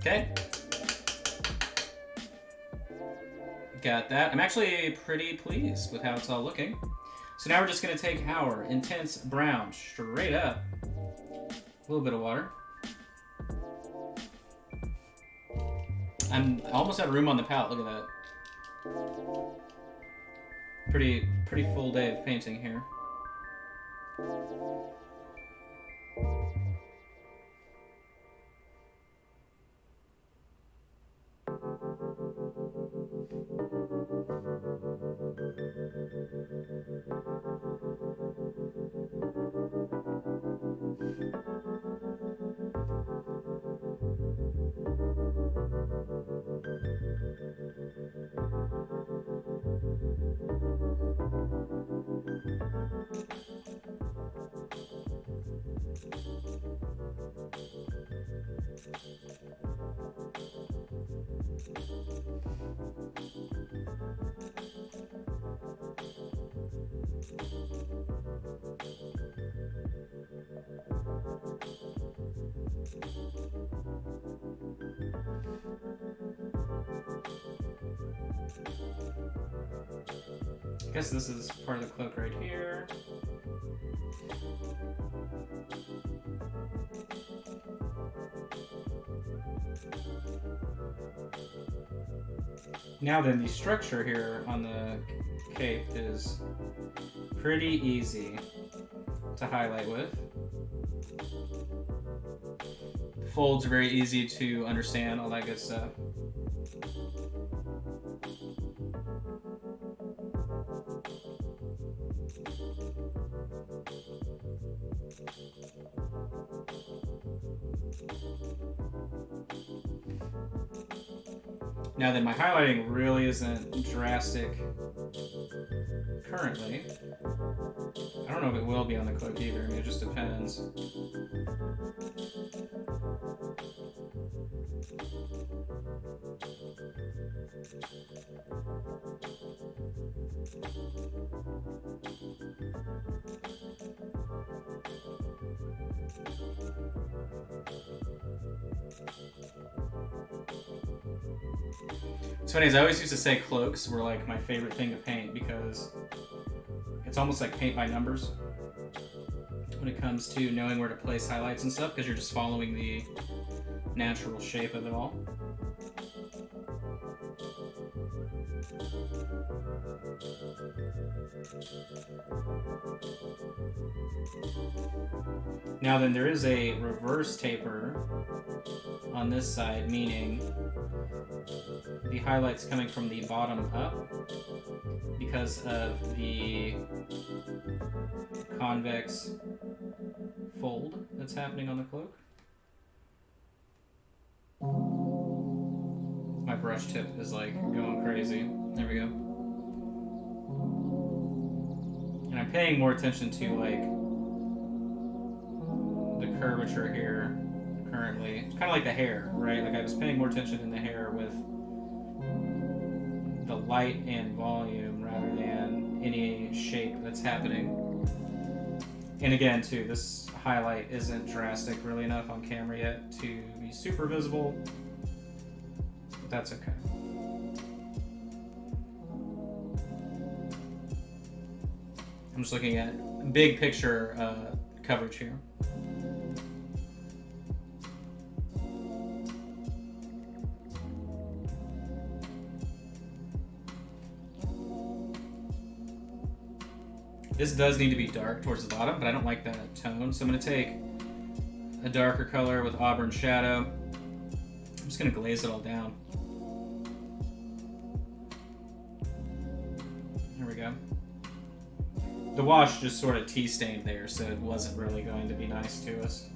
Okay. Got that. I'm actually pretty pleased with how it's all looking. So now we're just going to take our intense brown straight up. A little bit of water. I'm almost out of room on the palette. Look at that. Pretty full day of painting here. I guess this is part of the cloak right here. Now then, the structure here on the cape is pretty easy to highlight with. The folds are very easy to understand, all that good stuff. Now then, my highlighting really isn't drastic currently. I don't know if it will be on the cloak either. I mean, it just depends. It's funny, as I always used to say, cloaks were like my favorite thing to paint because it's almost like paint by numbers when it comes to knowing where to place highlights and stuff, because you're just following natural shape of it all. Now then, there is a reverse taper on this side, meaning the highlight's coming from the bottom up because of the convex fold that's happening on the cloak. My brush tip is like going crazy. There we go. And I'm paying more attention to like the curvature here currently. It's kind of like the hair, right? Like I was paying more attention in the hair with the light and volume rather than any shape that's happening. And again, too, this highlight isn't drastic really enough on camera yet to be super visible. But that's okay. I'm just looking at big picture coverage here. This does need to be dark towards the bottom, but I don't like that tone. So I'm going to take a darker color with auburn shadow. I'm just going to glaze it all down. There we go. The wash just sort of tea-stained there, so it wasn't really going to be nice to us.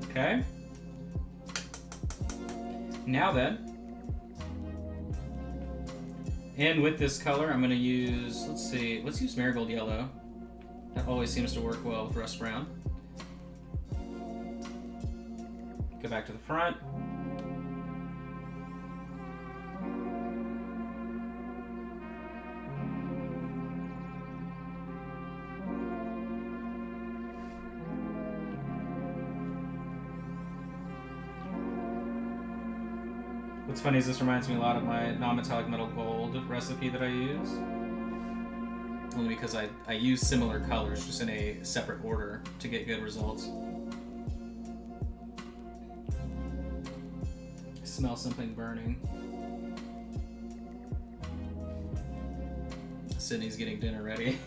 Okay. Now then, and with this color, I'm going to use, let's use Marigold Yellow. That always seems to work well with Rust Brown. Go back to the front. What's funny is this reminds me a lot of my non-metallic metal gold recipe that I use. Only because I use similar colors, just in a separate order to get good results. I smell something burning. Sydney's getting dinner ready.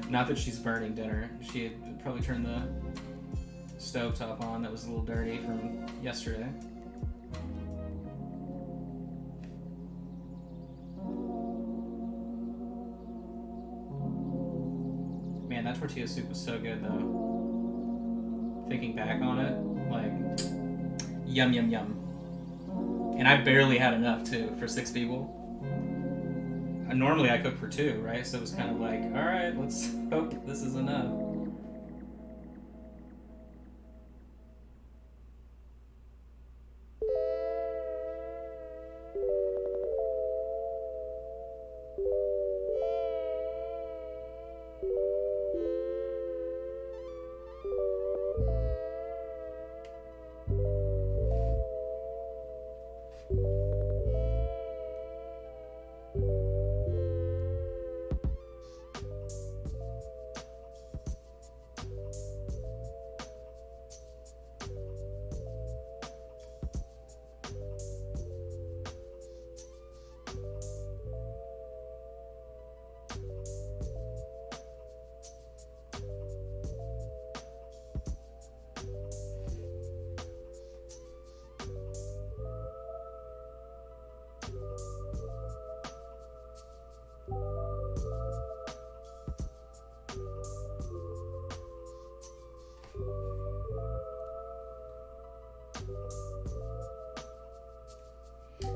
Not that she's burning dinner. She had probably turned the stovetop on that was a little dirty from yesterday. Man, that tortilla soup was so good though. Thinking back on it, like, yum yum yum. And I barely had enough too for 6 people. Normally I cook for 2, right? So it was kind of like, all right, let's hope this is enough.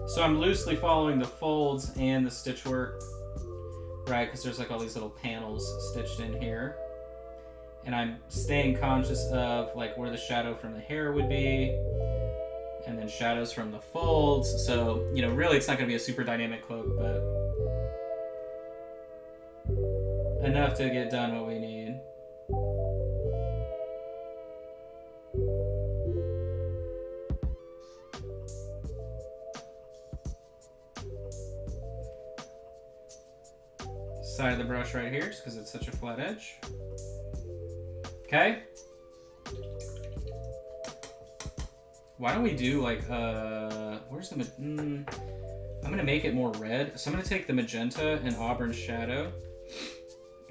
So I'm loosely following the folds and the stitch work, right? Because there's like all these little panels stitched in here. And I'm staying conscious of like where the shadow from the hair would be, and then shadows from the folds. So, you know, really it's not going to be a super dynamic cloak, but enough to get done what we need. Side of the brush right here, just because it's such a flat edge. Okay. Why don't we do like, where's the, I'm gonna make it more red. So I'm gonna take the magenta and auburn shadow,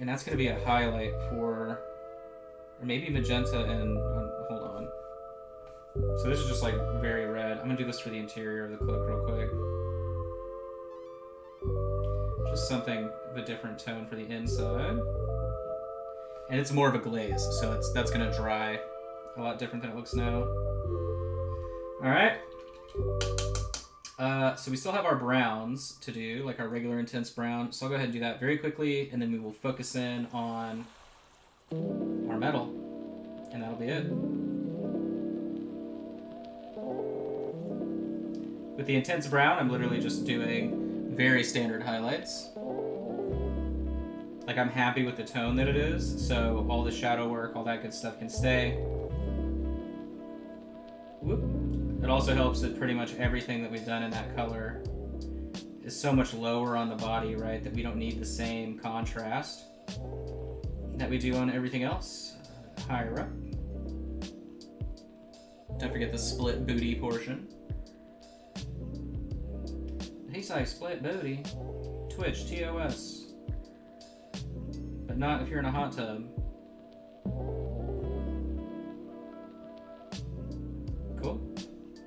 and that's gonna be a highlight for, or maybe magenta and, hold on. So this is just like very red. I'm gonna do this for the interior of the cloak real quick. Just something of a different tone for the inside. And it's more of a glaze, so that's gonna dry a lot different than it looks now. All right. So we still have our browns to do, like our regular intense brown. So I'll go ahead and do that very quickly, and then we will focus in on our metal, and that'll be it. With the intense brown, I'm literally just doing very standard highlights. Like, I'm happy with the tone that it is, so all the shadow work, all that good stuff can stay. Whoop. It also helps that pretty much everything that we've done in that color is so much lower on the body, right, that we don't need the same contrast that we do on everything else higher up. Don't forget the split booty portion. He's like, split booty. Twitch, TOS. But not if you're in a hot tub. Cool.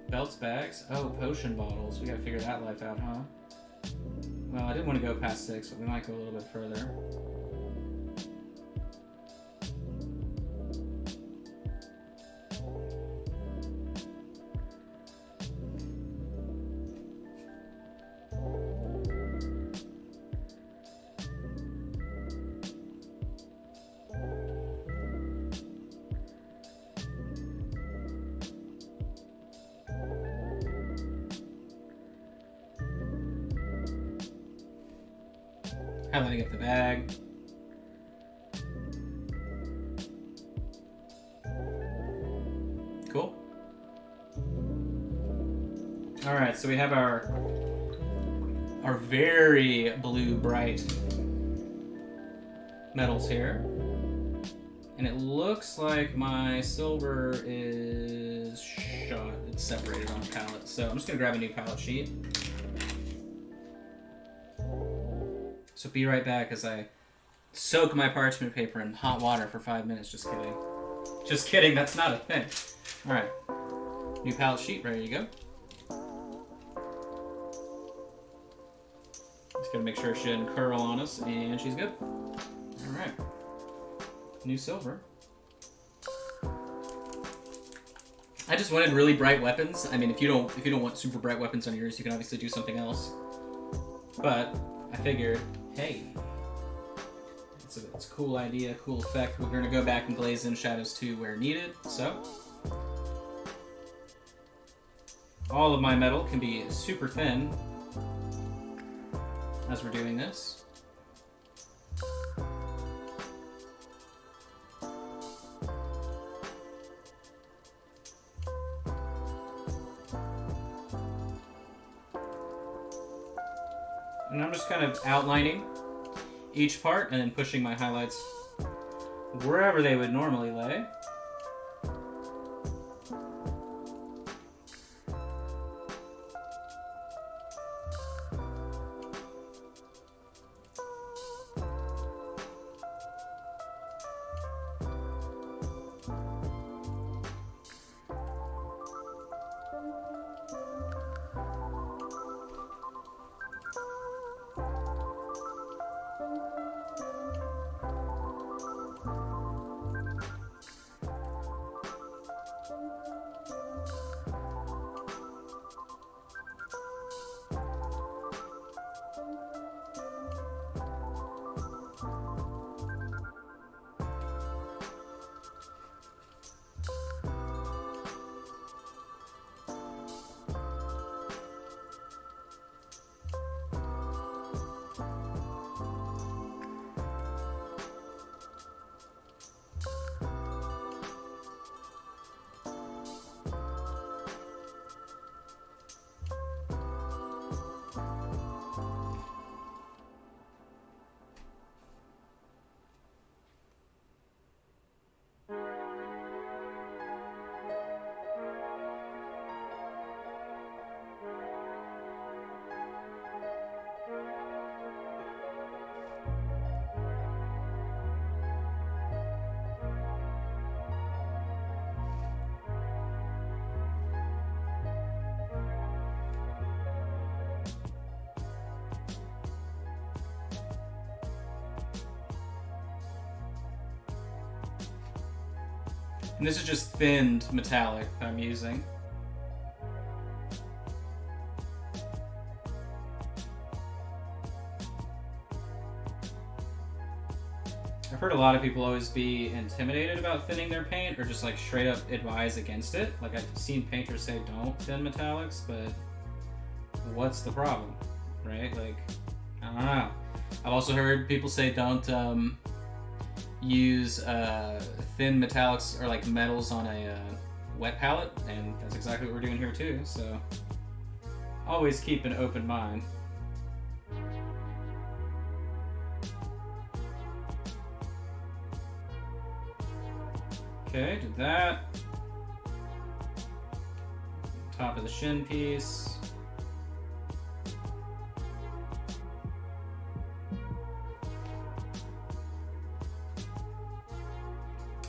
Belts, bags. Oh, potion bottles. We gotta figure that life out, huh? Well, I didn't want to go past 6, but we might go a little bit further. Highlighting up the bag. Cool. All right, so we have our very blue bright metals here. And it looks like my silver is shot. It's separated on palette. So I'm just gonna grab a new palette sheet. So be right back as I soak my parchment paper in hot water for 5 minutes. Just kidding. Just kidding, that's not a thing. All right, new palette sheet, ready to go. Just gotta make sure she didn't curl on us, and she's good. All right, new silver. I just wanted really bright weapons. I mean, if you don't want super bright weapons on yours, you can obviously do something else. But I figured, hey, it's a cool idea, cool effect. We're gonna go back and glaze in shadows too where needed. So all of my metal can be super thin as we're doing this. And I'm just kind of outlining each part and then pushing my highlights wherever they would normally lay. And this is just thinned metallic that I'm using. I've heard a lot of people always be intimidated about thinning their paint, or just like straight up advise against it. Like I've seen painters say don't thin metallics, but what's the problem, right? Like, I don't know. I've also heard people say don't use thin metallics or like metals on a wet palette, and that's exactly what we're doing here too, so always keep an open mind. Okay, did that. Top of the shin piece.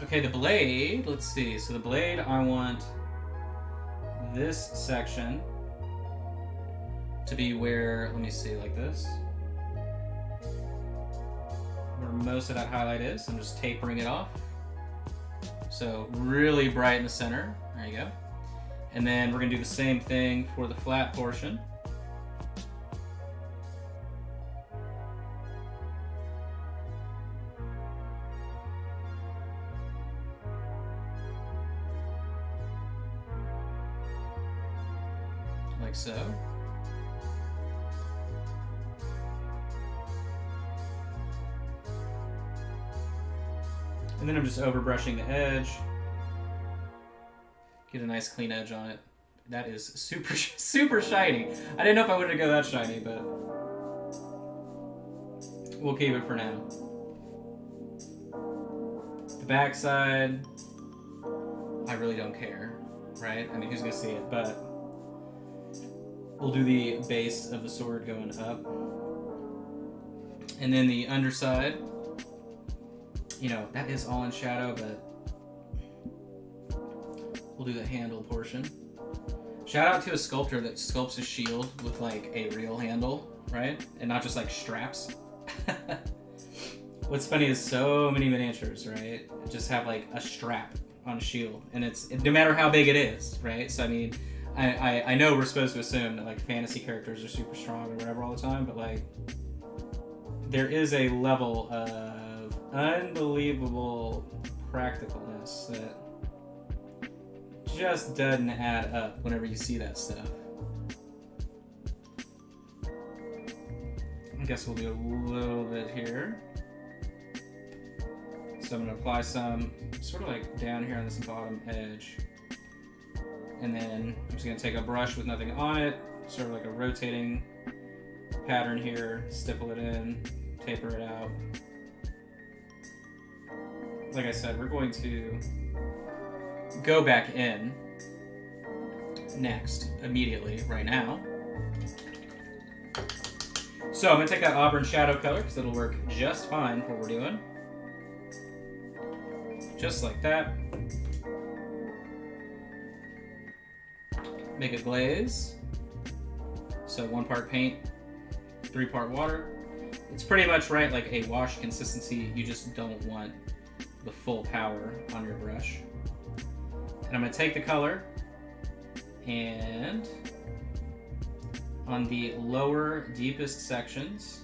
Okay, the blade, let's see. So the blade, I want this section to be where, let me see, like this. Where most of that highlight is. I'm just tapering it off. So really bright in the center. There you go. And then we're gonna do the same thing for the flat portion. Like so. And then I'm just overbrushing the edge. Get a nice clean edge on it. That is super, super shiny. I didn't know if I wanted to go that shiny, but we'll keep it for now. The back side, I really don't care, right? I mean, who's gonna see it? But we'll do the base of the sword going up. And then the underside, you know, that is all in shadow, but we'll do the handle portion. Shout out to a sculptor that sculpts a shield with like a real handle, right? And not just like straps. What's funny is so many miniatures, right, just have like a strap on a shield, and it's no matter how big it is, right? So I mean, I know we're supposed to assume that like fantasy characters are super strong or whatever all the time, but like there is a level of unbelievable practicalness that just doesn't add up whenever you see that stuff. I guess we'll do a little bit here. So I'm going to apply some sort of like down here on this bottom edge. And then I'm just going to take a brush with nothing on it, sort of like a rotating pattern here, stipple it in, taper it out. Like I said, we're going to go back in next, immediately, right now. So I'm going to take that auburn shadow color, because it'll work just fine for what we're doing. Just like that. Make a glaze. So 1 part paint, 3 part water. It's pretty much right, like a wash consistency. You just don't want the full power on your brush. And I'm going to take the color and on the lower, deepest sections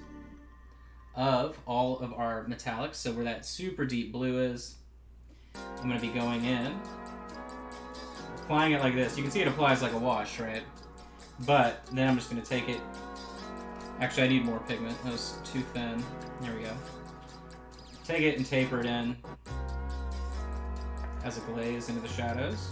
of all of our metallics, so where that super deep blue is, I'm going to be going in, applying it like this. You can see it applies like a wash, right? But then I'm just going to take it. Actually, I need more pigment. That was too thin. There we go. Take it and taper it in as a glaze into the shadows.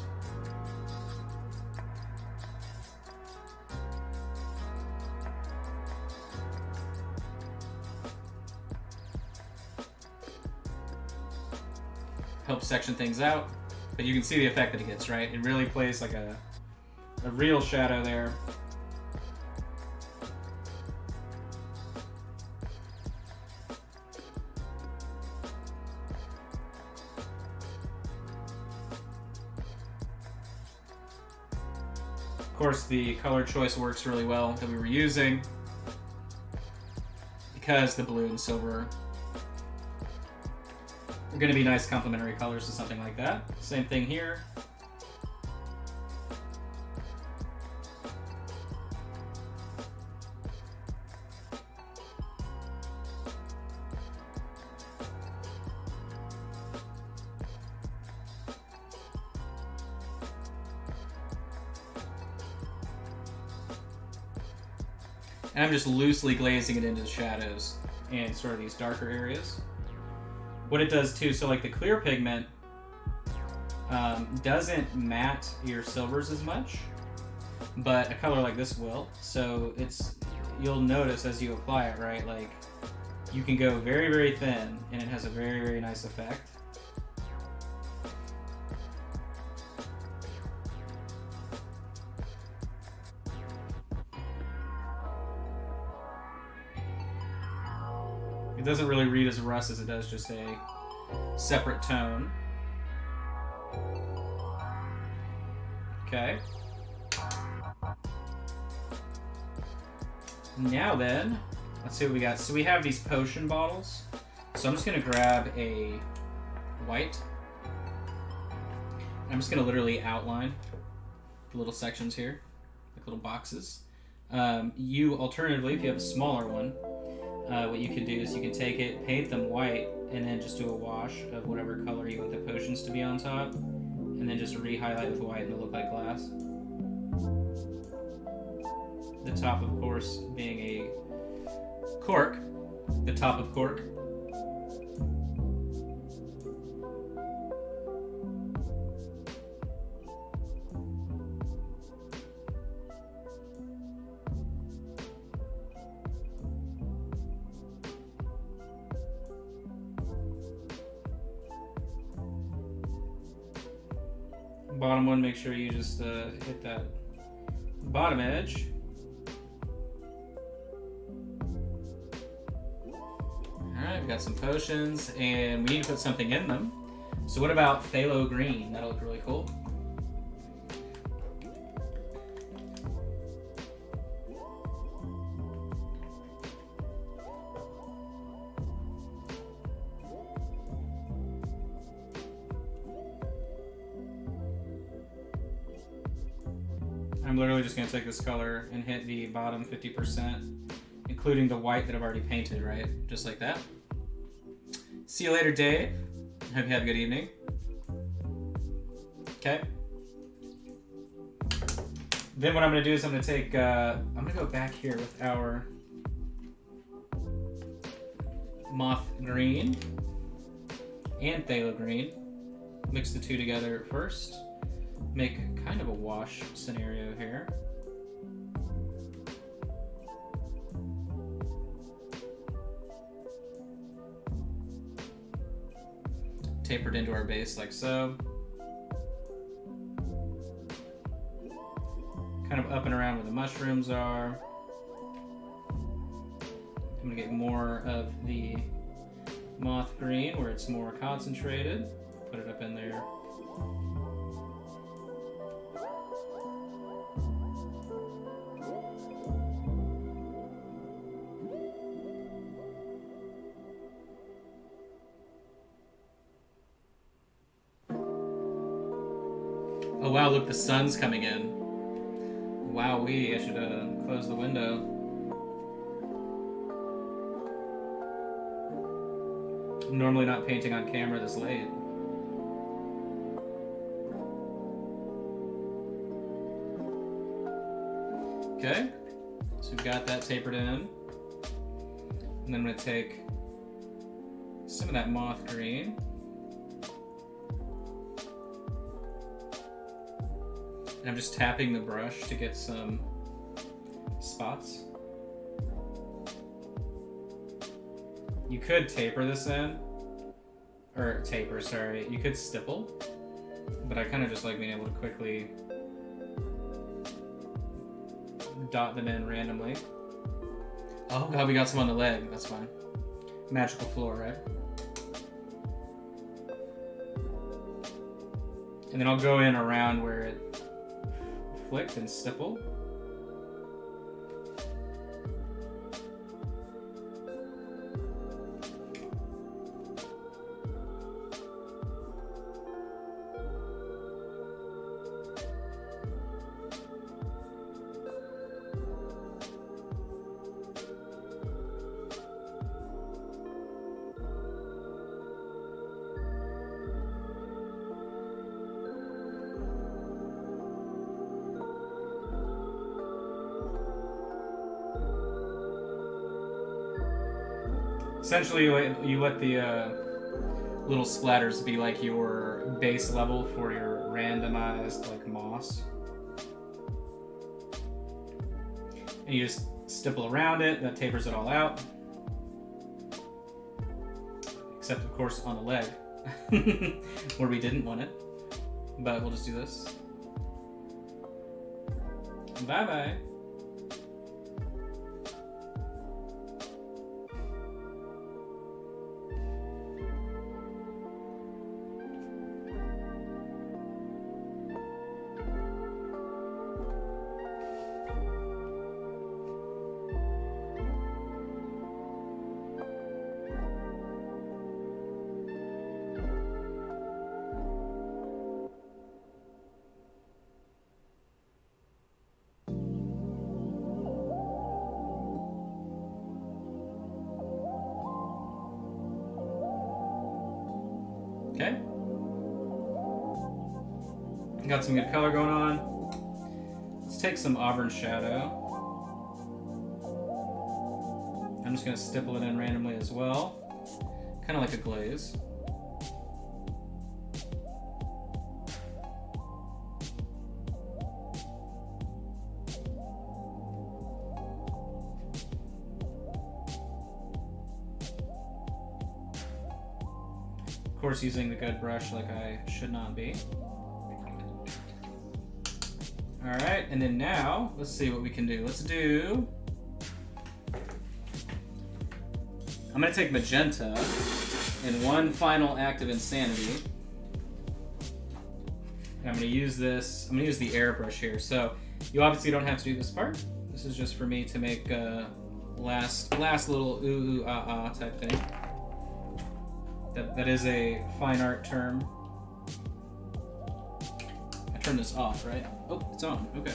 Helps section things out, but you can see the effect that it gets, right? It really plays like a real shadow there. Of course, the color choice works really well that we were using because the blue and silver going to be nice complementary colors to something like that. Same thing here. And I'm just loosely glazing it into the shadows and sort of these darker areas. What it does too, so like the clear pigment doesn't matte your silvers as much, but a color like this will. So you'll notice as you apply it, right, like you can go very, very thin and it has a very, very nice effect. It doesn't really read as rust as it does just a separate tone. Okay. Now then, let's see what we got. So we have these potion bottles. So I'm just going to grab a white. I'm just going to literally outline the little sections here, like little boxes. Alternatively, if you have a smaller one, what you can do is you can take it, paint them white, and then just do a wash of whatever color you want the potions to be on top, and then just re-highlight with white and it'll look like glass. The top, of course, being a cork. The top of cork. Bottom one, make sure you just hit that bottom edge. Alright, we got some potions, and we need to put something in them. So what about Phthalo Green? That'll look really cool. I'm literally just going to take this color and hit the bottom 50%, including the white that I've already painted, right? Just like that. See you later, Dave. Hope you have a good evening. Okay. Then what I'm going to do is I'm going to take, I'm going to go back here with our Moth Green and Phthalo Green. Mix the two together first. Make kind of a wash scenario here. Tapered into our base like so. Kind of up and around where the mushrooms are. I'm gonna get more of the Moth Green where it's more concentrated. Put it up in there. Oh wow, look, the sun's coming in. Wowee, I should close the window. I'm normally not painting on camera this late. Okay, so we've got that tapered in. And then I'm going to take some of that Moth Green. And I'm just tapping the brush to get some spots. You could taper this in, or taper, sorry. You could stipple, but I kind of just like being able to quickly dot them in randomly. Oh god, we got some on the leg. That's fine. Magical floor, right? And then I'll go in around where it flicked and stipple. Essentially, you let the little splatters be like your base level for your randomized like moss. And you just stipple around it, that tapers it all out. Except, of course, on the leg, where we didn't want it. But we'll just do this. Bye-bye. Okay. Got some good color going on. Let's take some auburn shadow. I'm just going to stipple it in randomly as well. Kind of like a glaze. Of course, using the good brush like I should not be. Alright, and then now, let's see what we can do. Let's do... I'm going to take magenta in one final act of insanity. And I'm going to use this, I'm going to use the airbrush here. So, you obviously don't have to do this part. This is just for me to make a last little ooh, ah, ah type thing. That is a fine art term. I turn this off, right? Oh, it's on. Okay.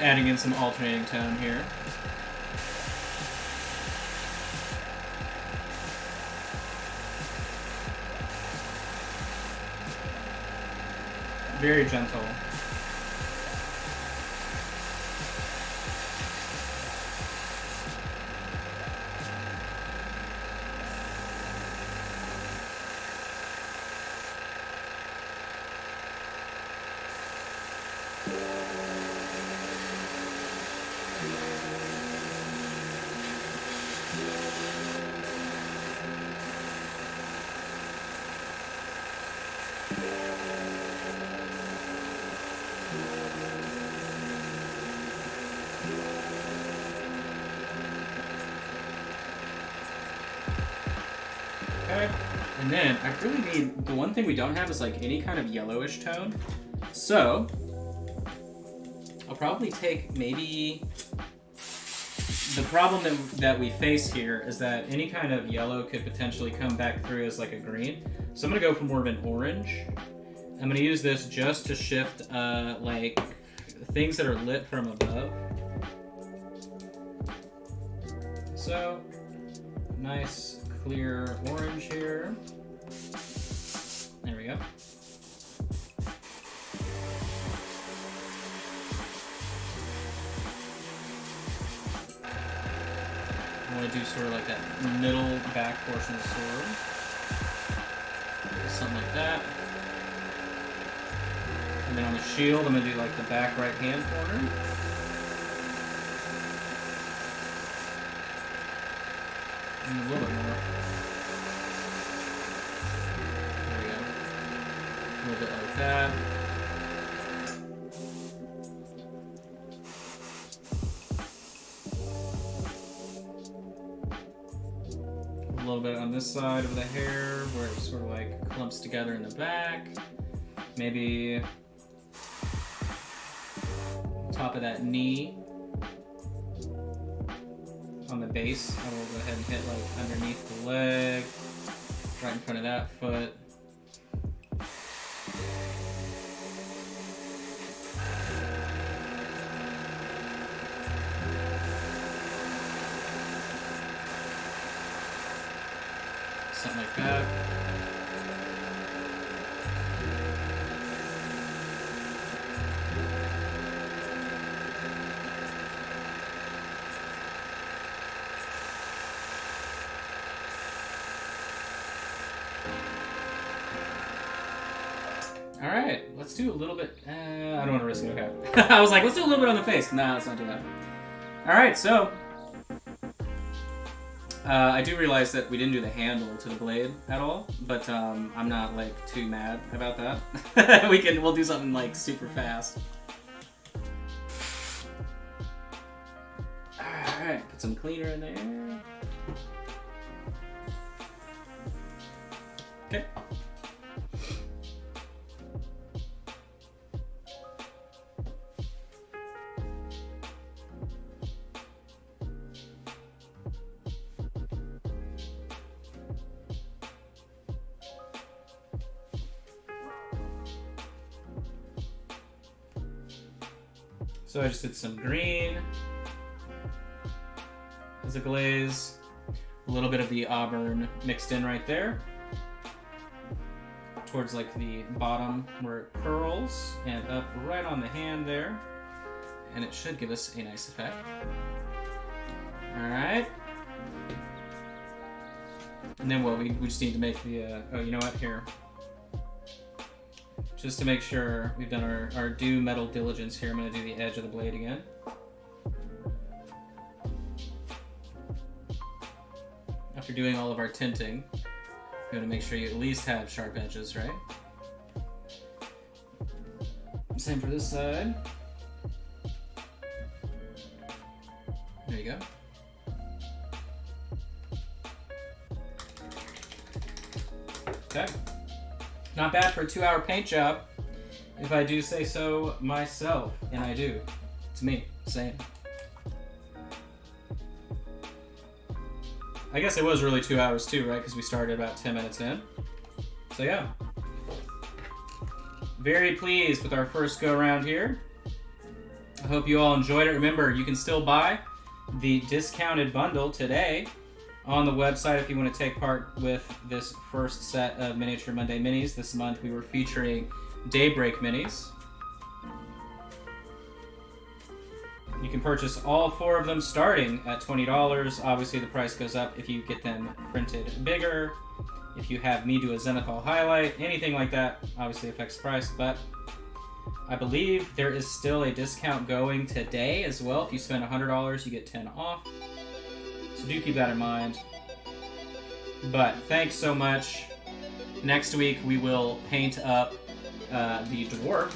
Adding in some alternating tone here. Very gentle. Okay, and then I really need, the one thing we don't have is like any kind of yellowish tone. So, I'll probably take maybe, the problem that we face here is that any kind of yellow could potentially come back through as like a green. So I'm gonna go for more of an orange. I'm gonna use this just to shift like things that are lit from above. So, nice clear orange here. There we go. I want to do sort of like that middle back portion of the sword. Something like that. And then on the shield, I'm going to do like the back right hand corner. And a little bit more. There we go. A little bit like that. A little bit on this side of the hair where it sort of like clumps together in the back. Maybe top of that knee. on the base. I will go ahead and hit like underneath the leg, right in front of that foot. Something like that. Alright, let's do a little bit. I don't want to risk it. Okay. I was like, let's do a little bit on the face. Nah, let's not do that. Alright, so. I do realize that we didn't do the handle to the blade at all, but I'm not like too mad about that. We'll do something like super fast. Alright, put some cleaner in there. Okay. So I just did some green as a glaze, a little bit of the auburn mixed in right there, towards like the bottom where it curls, and up right on the hand there, and it should give us a nice effect. All right. And then we just need to make the, oh, you know what, here. Just to make sure we've done our due metal diligence here, I'm going to do the edge of the blade again. After doing all of our tinting, you want to make sure you at least have sharp edges, right? Same for this side. There you go. Okay. Not bad for a 2-hour paint job, if I do say so myself, and I do. It's me saying. I guess it was really 2 hours too, right? Because we started about 10 minutes in. So yeah. Very pleased with our first go around here. I hope you all enjoyed it. Remember, you can still buy the discounted bundle today on the website if you want to take part with this first set of Miniature Monday Minis. This month we were featuring Daybreak Minis. You can purchase all 4 of them starting at $20. Obviously the price goes up if you get them printed bigger. If you have me do a zenithal highlight, anything like that obviously affects the price, but I believe there is still a discount going today as well. If you spend $100, you get 10 off. So do keep that in mind. But thanks so much. Next week we will paint up the dwarf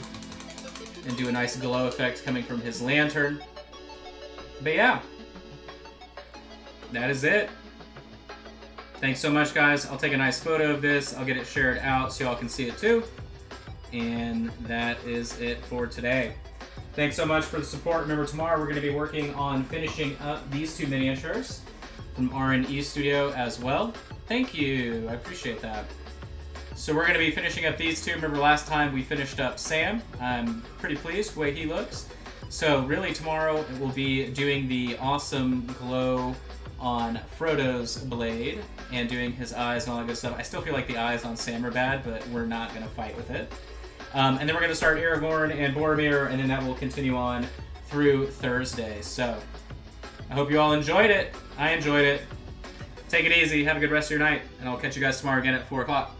and do a nice glow effect coming from his lantern. But yeah, that is it. Thanks so much, guys. I'll take a nice photo of this. I'll get it shared out so y'all can see it too. And that is it for today. Thanks so much for the support. Remember, tomorrow we're going to be working on finishing up these 2 miniatures from R&E Studio as well. Thank you. I appreciate that. So we're going to be finishing up these 2. Remember last time we finished up Sam. I'm pretty pleased with the way he looks. So really tomorrow it will be doing the awesome glow on Frodo's blade and doing his eyes and all that good stuff. I still feel like the eyes on Sam are bad, but we're not going to fight with it. And then we're going to start Aragorn and Boromir, and then that will continue on through Thursday. So I hope you all enjoyed it. I enjoyed it. Take it easy. Have a good rest of your night, and I'll catch you guys tomorrow again at 4 o'clock.